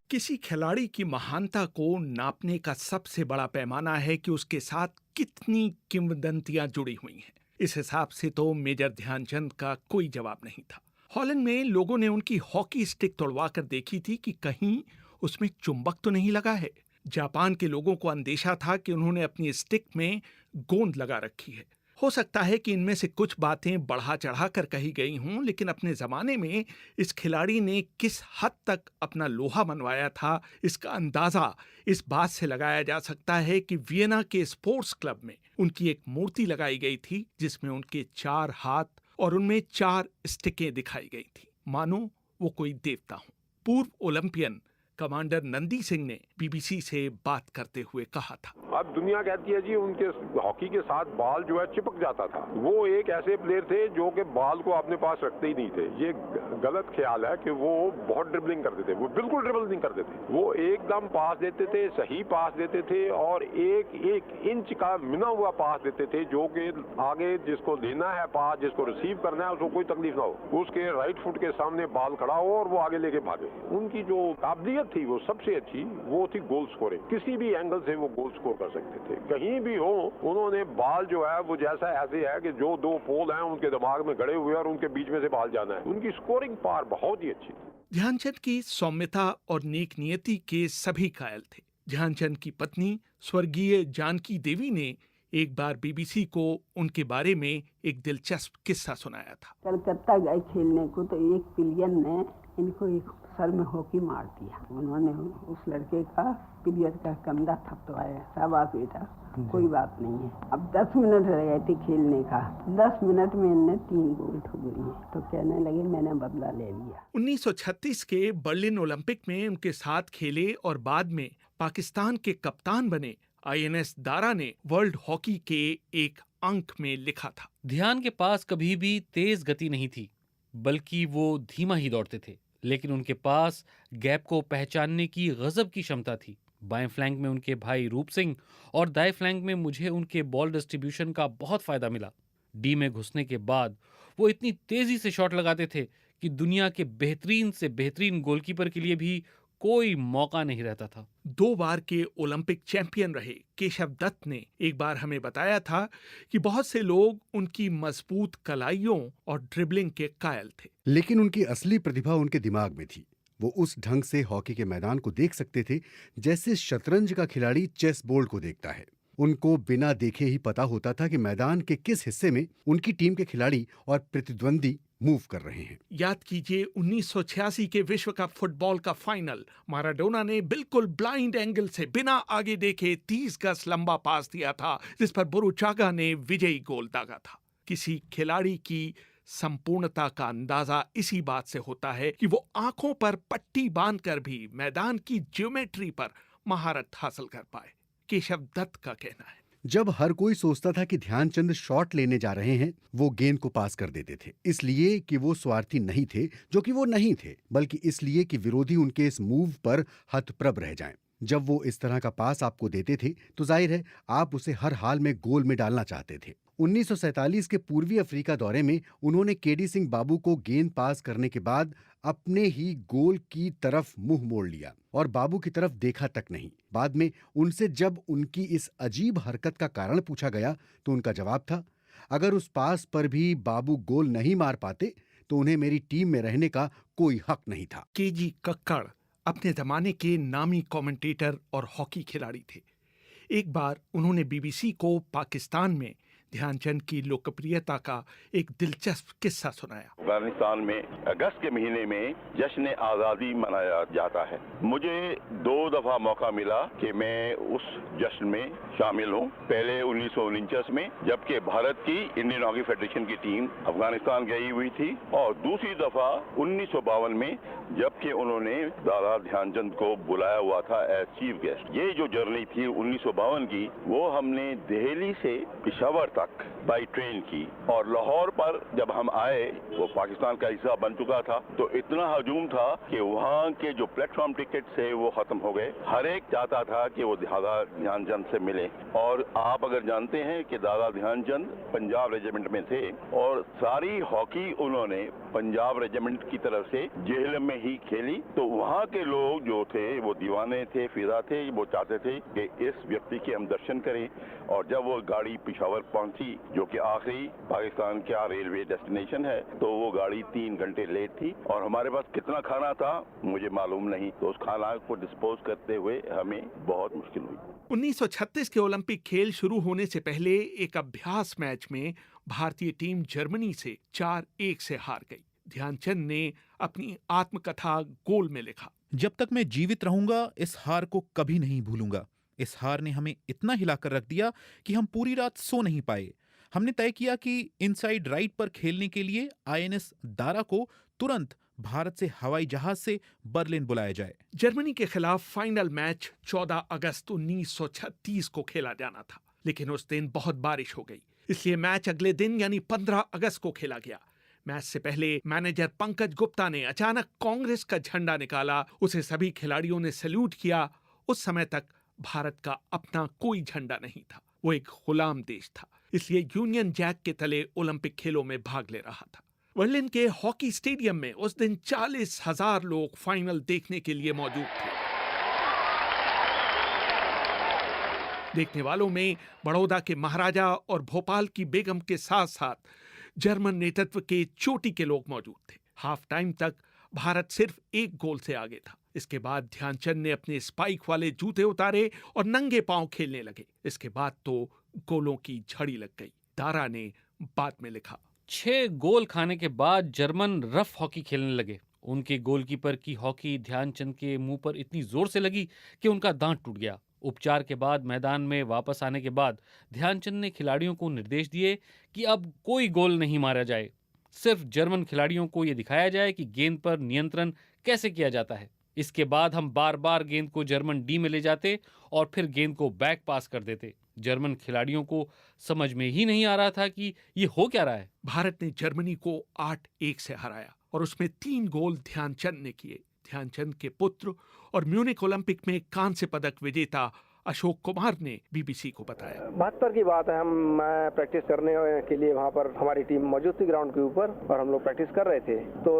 किसी खिलाड़ी की महानता को नापने का सबसे बड़ा पैमाना है कि उसके साथ कितनी किंवदंतियां जुड़ी हुई हैं। इस हिसाब से तो मेजर ध्यानचंद का कोई जवाब नहीं था। हॉलैंड में लोगों ने उनकी हॉकी स्टिक तोड़वा कर देखी थी कि कहीं उसमें चुंबक तो नहीं लगा है। जापान के लोगों को अंदेशा था कि उन्होंने अपनी स्टिक में गोंद लगा रखी है। हो सकता है कि इनमें से कुछ बातें बढ़ा चढ़ा कर कही गई हों, लेकिन अपने ज़माने में इस खिलाड़ी ने किस हद तक अपना लोहा मनवाया था, इसका अंदाज़ा इस बात से लगाया जा सकता है कि वियना के स्पोर्ट्स क्लब में उनकी एक मूर्ति लगाई गई थी जिसमें उनके 4 हाथ और उनमें 4 स्टिकें दिखाई गई थी, मानो वो कोई देवता हों। पूर्व ओलंपियन कमांडर नंदी सिंह ने बीबीसी से बात करते हुए कहा था, अब दुनिया कहती है जी उनके हॉकी के साथ बॉल जो है चिपक जाता था। वो एक ऐसे प्लेयर थे जो कि बॉल को अपने पास रखते ही नहीं थे। ये गलत ख्याल है कि वो बहुत ड्रिबलिंग करते थे। वो बिल्कुल ड्रिबल नहीं करते थे। वो एकदम पास देते थे, सही पास देते थे और एक इंच का मिना हुआ पास देते थे, जो कि आगे जिसको देना है पास, जिसको रिसीव करना है, उसको कोई तकलीफ ना हो। उसके राइट फुट के सामने बॉल खड़ा हो और वो आगे लेके भागे। उनकी जो काबिलियत थी वो सबसे अच्छी वो थी गोल स्कोरिंग। किसी भी एंगल से वो गोल स्कोर कर सकते थे। कहीं भी हो उन्होंने बॉल जो है वो जैसा ऐसे है कि जो 2 पोल हैं उनके दिमाग में गड़े हुए और उनके बीच में से बॉल जाना है। उनकी स्कोरिंग पावर बहुत ही अच्छी थी। ध्यानचंद की सौम्यता और नेक नियति के सभी कायल थे। ध्यानचंद की पत्नी स्वर्गीय जानकी देवी ने एक बार बीबीसी को उनके बारे में एक दिलचस्प किस्सा सुनाया था। कलकत्ता गए खेलने को तो एक प्लेयर ने इनको एक सर में हॉकी मार दिया। उन्होंने उस लड़के का प्लेयर का कंधा थपथपाया, शाबाश बेटा, कोई बात नहीं है। अब 10 मिनट रह गए थे खेलने का, 10 मिनट में इनने 3 गोल ठोक दिए। तो कहने लगे मैंने बदला ले लिया। 1936 के बर्लिन ओलंपिक में उनके साथ खेले और बाद में पाकिस्तान के कप्तान बने INS दारा ने वर्ल्ड हॉकी के एक अंक में लिखा था, ध्यान के पास कभी भी तेज गति नहीं थी, बल्कि वो धीमा ही दौड़ते थे, लेकिन उनके पास गैप को पहचानने की गजब की क्षमता थी। बाएं फ्लैंक में उनके भाई रूप सिंह और दाएं फ्लैंक में मुझे उनके बॉल डिस्ट्रीब्यूशन का बहुत फायदा मिला। डी में घुसने के बाद वो इतनी तेजी से शॉट लगाते थे कि दुनिया के बेहतरीन से बेहतरीन गोलकीपर के लिए भी कोई मौका नहीं रहता था। 2 बार के ओलंपिक चैंपियन रहे केशव दत्त ने एक बार हमें बताया था कि बहुत से लोग उनकी मजबूत कलाइयों और ड्रिबलिंग के कायल थे, लेकिन उनकी असली प्रतिभा उनके दिमाग में थी। वो उस ढंग से हॉकी के मैदान को देख सकते थे जैसे शतरंज का खिलाड़ी चेस बोर्ड को देखता है। उनको बिना देखे ही पता होता था कि मैदान के किस हिस्से में उनकी टीम के खिलाड़ी और प्रतिद्वंदी मूव कर रहे हैं। याद कीजिए 1986 के विश्व कप फुटबॉल का फाइनल, माराडोना ने बिल्कुल ब्लाइंड एंगल से बिना आगे देखे 30 गज लंबा पास दिया था, जिस पर बुरुचागा ने विजयी गोल दागा था। किसी खिलाड़ी की संपूर्णता का अंदाजा इसी बात से होता है कि वो आंखों पर पट्टी बांधकर भी मैदान की ज्योमेट्री पर महारत हासिल कर पाए। केशव दत्त का कहना है, जब हर कोई सोचता था कि ध्यानचंद शॉट लेने जा रहे हैं, वो गेंद को पास कर देते थे, इसलिए कि वो स्वार्थी नहीं थे, जो कि वो नहीं थे, बल्कि इसलिए कि विरोधी उनके इस मूव पर हतप्रभ रह जाएं। जब वो इस तरह का पास आपको देते थे तो जाहिर है आप उसे हर हाल में गोल में डालना चाहते थे। 1947 के पूर्वी अफ्रीका दौरे में उन्होंने केडी सिंह बाबू को गेंद पास करने के बाद अपने ही गोल की तरफ मुंह मोड़ लिया और बाबू की तरफ देखा तक नहीं। बाद में उनसे जब उनकी इस अजीब हरकत का कारण पूछा गया तो उनका जवाब था, अगर उस पास पर भी बाबू गोल नहीं मार पाते तो उन्हें मेरी टीम में रहने का कोई हक नहीं था। केजी कक्कड़ अपने जमाने के नामी कमेंटेटर और हॉकी खिलाड़ी थे। एक बार उन्होंने बीबीसी को पाकिस्तान में ध्यानचंद की लोकप्रियता का एक दिलचस्प किस्सा सुनाया। अफगानिस्तान में अगस्त के महीने में जश्न आज़ादी मनाया जाता है। मुझे 2 दफा मौका मिला कि मैं उस जश्न में शामिल हूँ। पहले 1949 में, जबकि भारत की इंडियन हॉकी फेडरेशन की टीम अफगानिस्तान गई हुई थी, और दूसरी दफा 1952 में, जबकि उन्होंने दादा ध्यानचंद को बुलाया हुआ था एज चीफ गेस्ट। ये जो जर्नी थी 1952 की, वो हमने दिल्ली से पेशावर तक बाई ट्रेन की, और लाहौर पर जब हम आए वो पाकिस्तान का हिस्सा बन चुका था, तो इतना हजूम था कि वहाँ के जो प्लेटफॉर्म टिकट थे वो खत्म हो गए। हर एक चाहता था कि वो दादा ध्यानचंद से मिले। और आप अगर जानते हैं कि दादा ध्यानचंद पंजाब रेजिमेंट में थे और सारी हॉकी उन्होंने पंजाब रेजिमेंट की तरफ से जेहलम में ही खेली, तो वहाँ के लोग जो थे वो दीवाने थे, फिदा थे, वो चाहते थे कि इस व्यक्ति के हम दर्शन करें। और जब वो गाड़ी पेशावर पहुंची, जो कि आखिरी पाकिस्तान का रेलवे डेस्टिनेशन है, तो वो गाड़ी 3 घंटे लेट थी और हमारे पास कितना खाना था मुझे मालूम नहीं, तो उस खाना को डिस्पोज करते हुए हमें बहुत मुश्किल हुई। 1936 के ओलंपिक खेल शुरू होने से पहले एक अभ्यास मैच में भारतीय टीम जर्मनी से 4-1 से हार गई। ध्यानचंद ने अपनी आत्मकथा गोल में लिखा, जब तक मैं जीवित रहूंगा इस हार को कभी नहीं भूलूंगा। इस हार ने हमें इतना हिलाकर रख दिया कि हम पूरी रात सो नहीं पाए। हमने तय किया कि इनसाइड राइट पर खेलने के लिए INS दारा को तुरंत भारत से हवाई जहाज से बर्लिन बुलाया जाए। जर्मनी के खिलाफ फाइनल मैच 14 अगस्त 1936 को खेला जाना था, लेकिन उस दिन बहुत बारिश हो गई, इसलिए मैच अगले दिन यानी 15 अगस्त को खेला गया। मैच से पहले मैनेजर पंकज गुप्ता ने अचानक कांग्रेस का झंडा निकाला, उसे सभी खिलाड़ियों ने सैल्यूट किया। उस समय तक भारत का अपना कोई झंडा नहीं था, वो एक गुलाम देश था, इसलिए यूनियन जैक के तले ओलंपिक खेलों में भाग ले रहा था। बर्लिन के हॉकी स्टेडियम में उस दिन 40,000 लोग फाइनल देखने के लिए मौजूद थे। देखने वालों में बड़ौदा के महाराजा और भोपाल की बेगम के साथ साथ जर्मन नेतृत्व के चोटी के लोग मौजूद थे। हाफ टाइम तक भारत सिर्फ 1 गोल से आगे था। इसके बाद ध्यानचंद ने अपने स्पाइक वाले जूते उतारे और नंगे पांव खेलने लगे। इसके बाद तो गोलों की झड़ी लग गई। दारा ने बाद में लिखा, 6 गोल खाने के बाद जर्मन रफ हॉकी खेलने लगे। उनके गोलकीपर की हॉकी ध्यानचंद के मुंह पर इतनी जोर से लगी कि उनका दांत टूट गया। उपचार के बाद मैदान में वापस आने के बाद ध्यानचंद ने खिलाड़ियों को निर्देश दिए कि अब कोई गोल नहीं मारा जाए। सिर्फ जर्मन खिलाड़ियों को यह दिखाया जाए कि गेंद पर नियंत्रण कैसे किया जाता है। इसके बाद हम बार बार गेंद को जर्मन डी में ले जाते और फिर गेंद को बैक पास कर देते। जर्मन खिलाड़ियों को समझ में ही नहीं आ रहा था कि ये हो क्या रहा है। भारत ने जर्मनी को 8-1 से हराया और उसमें 3 गोल ध्यानचंद ने किए। ध्यानचंद के पुत्र और म्यूनिक ओलंपिक में कांस्य पदक विजेता अशोक कुमार ने बीबीसी को बताया, 72 की बात है। मैं प्रैक्टिस करने के लिए वहाँ पर हमारी टीम मौजूद थी ग्राउंड के ऊपर और हम लोग प्रैक्टिस कर रहे थे। तो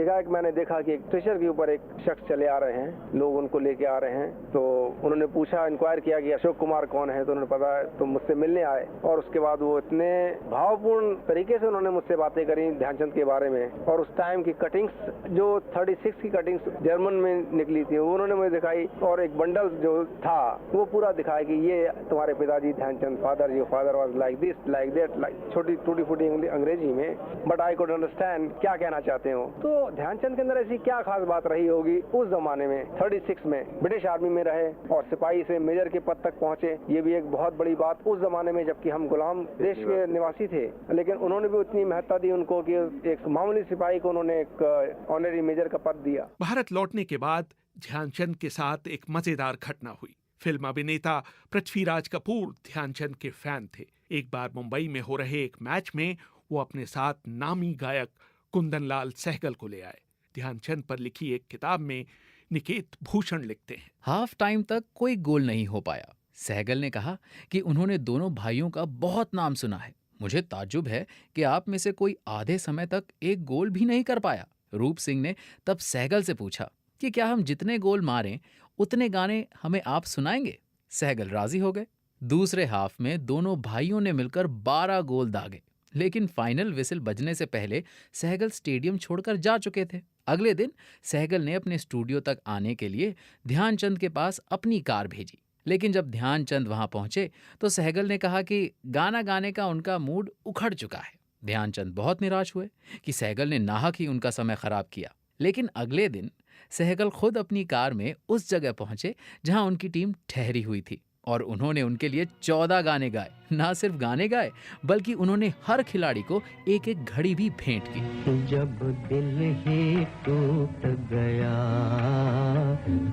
एकाएक मैंने देखा कि एक स्ट्रेचर के ऊपर एक शख्स चले आ रहे हैं, लोग उनको लेके आ रहे हैं। तो उन्होंने पूछा, इंक्वायर किया कि अशोक कुमार कौन है, तो उन्होंने पता तो मुझसे मिलने आए और उसके बाद वो इतने भावपूर्ण तरीके से उन्होंने मुझसे बातें करी ध्यानचंद के बारे में। और उस टाइम की कटिंग्स जो 36 की कटिंग्स जर्मन में निकली थी वो उन्होंने मुझे दिखाई और एक बंडल जो था वो पूरा दिखाया कि ये तुम्हारे पिताजी Dhyanchand, father your father was like this like that, like छोटी टूटी फूटी अंग्रेजी में, बट आई कुड अंडरस्टैंड क्या कहना चाहते हो। तो ध्यानचंद के अंदर ऐसी क्या खास बात रही होगी उस जमाने में। 36 में ब्रिटिश आर्मी में रहे और सिपाही से मेजर के पद तक पहुंचे, ये भी एक बहुत बड़ी बात उस जमाने में, जबकि हम गुलाम देश के निवासी थे। लेकिन उन्होंने भी उतनी महत्ता दी उनको कि एक मामूली सिपाही को उन्होंने एक ऑनरी मेजर का पद दिया। भारत लौटने के बाद ध्यानचंद के साथ एक मजेदार घटना हुई। फिल्म अभिनेता पृथ्वीराज कपूर ध्यानचंद के फैन थे। एक बार मुंबई में हो रहे एक मैच में वो अपने साथ नामी गायक कुंदनलाल सहगल को ले आए। ध्यानचंद पर लिखी एक किताब में निकेत भूषण लिखते हैं, हाफ टाइम तक कोई गोल नहीं हो पाया। सहगल ने कहा कि उन्होंने दोनों भाइयों का बहुत नाम सुना है। मुझे ताज्जुब है कि आप में से कोई आधे समय तक एक गोल भी नहीं कर पाया। रूप सिंह ने तब सहगल से पूछा कि क्या हम जितने गोल मारें उतने गाने हमें आप सुनाएंगे। सहगल राजी हो गए। दूसरे हाफ में दोनों भाइयों ने मिलकर 12 गोल दागे, लेकिन फाइनल विसिल बजने से पहले सहगल स्टेडियम छोड़कर जा चुके थे। अगले दिन सहगल ने अपने स्टूडियो तक आने के लिए ध्यानचंद के पास अपनी कार भेजी, लेकिन जब ध्यानचंद वहां पहुंचे तो सहगल ने कहा कि गाना गाने का उनका मूड उखड़ चुका है। ध्यानचंद बहुत निराश हुए कि सहगल ने नाहक ही उनका समय खराब किया। लेकिन अगले दिन सहगल खुद अपनी कार में उस जगह पहुंचे जहां उनकी टीम ठहरी हुई थी और उन्होंने उनके लिए 14 गाने गाए। ना सिर्फ गाने गाए बल्कि उन्होंने हर खिलाड़ी को एक एक घड़ी भी भेंट की। जब दिल ही टूट गया,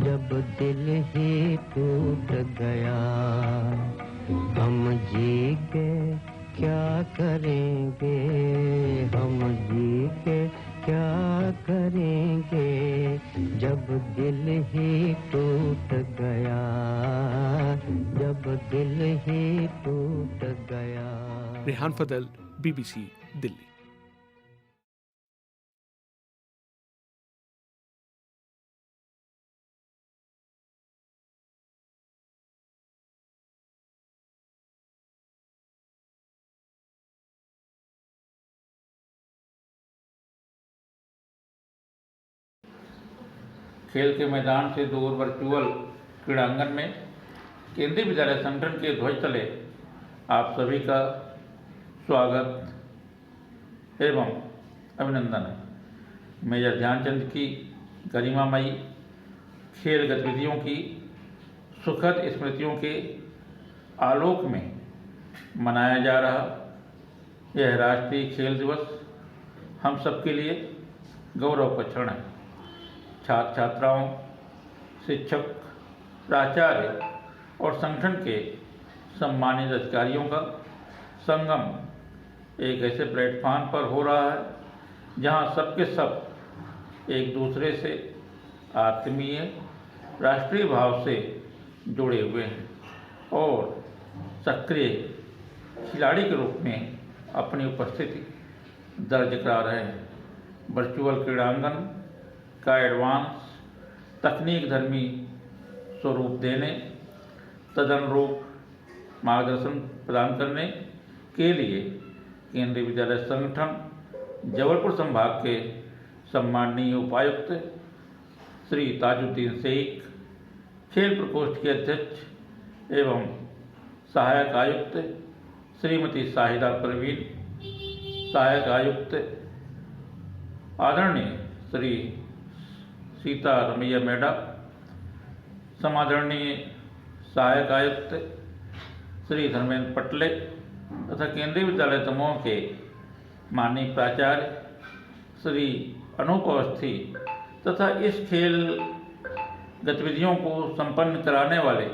जब दिल ही टूट गया, हम जी के क्या करेंगे, हम जी के क्या करेंगे, जब दिल ही टूट गया, जब दिल ही टूट गया। रेहान फदल, बीबीसी दिल्ली। खेल के मैदान से दूर वर्चुअल क्रीड़ांगन में केंद्रीय विद्यालय संगठन के ध्वज तले आप सभी का स्वागत एवं अभिनंदन है। मेजर ध्यानचंद की गरिमामयी खेल गतिविधियों की सुखद स्मृतियों के आलोक में मनाया जा रहा यह राष्ट्रीय खेल दिवस हम सबके लिए गौरव का क्षण है। छात्र छात्राओं, शिक्षक, प्राचार्य और संगठन के सम्मानित अधिकारियों का संगम एक ऐसे प्लेटफॉर्म पर हो रहा है जहां सबके सब एक दूसरे से आत्मीय राष्ट्रीय भाव से जुड़े हुए हैं और सक्रिय खिलाड़ी के रूप में अपनी उपस्थिति दर्ज करा रहे हैं। वर्चुअल क्रीड़ांगन का एडवांस तकनीक धर्मी स्वरूप देने, तदनुरूप मार्गदर्शन प्रदान करने के लिए केंद्रीय विद्यालय संगठन जबलपुर संभाग के सम्माननीय उपायुक्त श्री ताजुद्दीन शेख, खेल प्रकोष्ठ के अध्यक्ष एवं सहायक आयुक्त श्रीमती शाहिदा परवीन, सहायक आयुक्त आदरणीय श्री सीता रमैया मैडम, समादरणीय सहायक आयुक्त श्री धर्मेंद्र पटले तथा केंद्रीय विद्यालय दमोह के माननीय प्राचार्य श्री अनूप अवस्थी तथा इस खेल गतिविधियों को संपन्न कराने वाले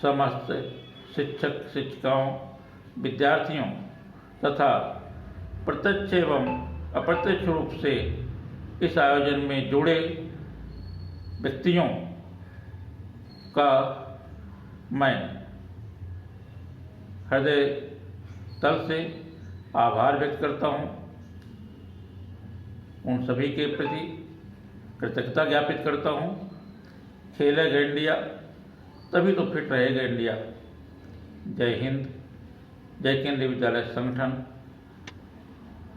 समस्त शिक्षक शिक्षिकाओं, विद्यार्थियों तथा प्रत्यक्ष एवं अप्रत्यक्ष रूप से इस आयोजन में जुड़े व्यक्तियों का मैं हृदय तल से आभार व्यक्त करता हूँ। उन सभी के प्रति कृतज्ञता ज्ञापित करता हूँ। खेलेगा इंडिया तभी तो फिट रहेगा इंडिया। जय हिंद, जय केंद्रीय विद्यालय संगठन,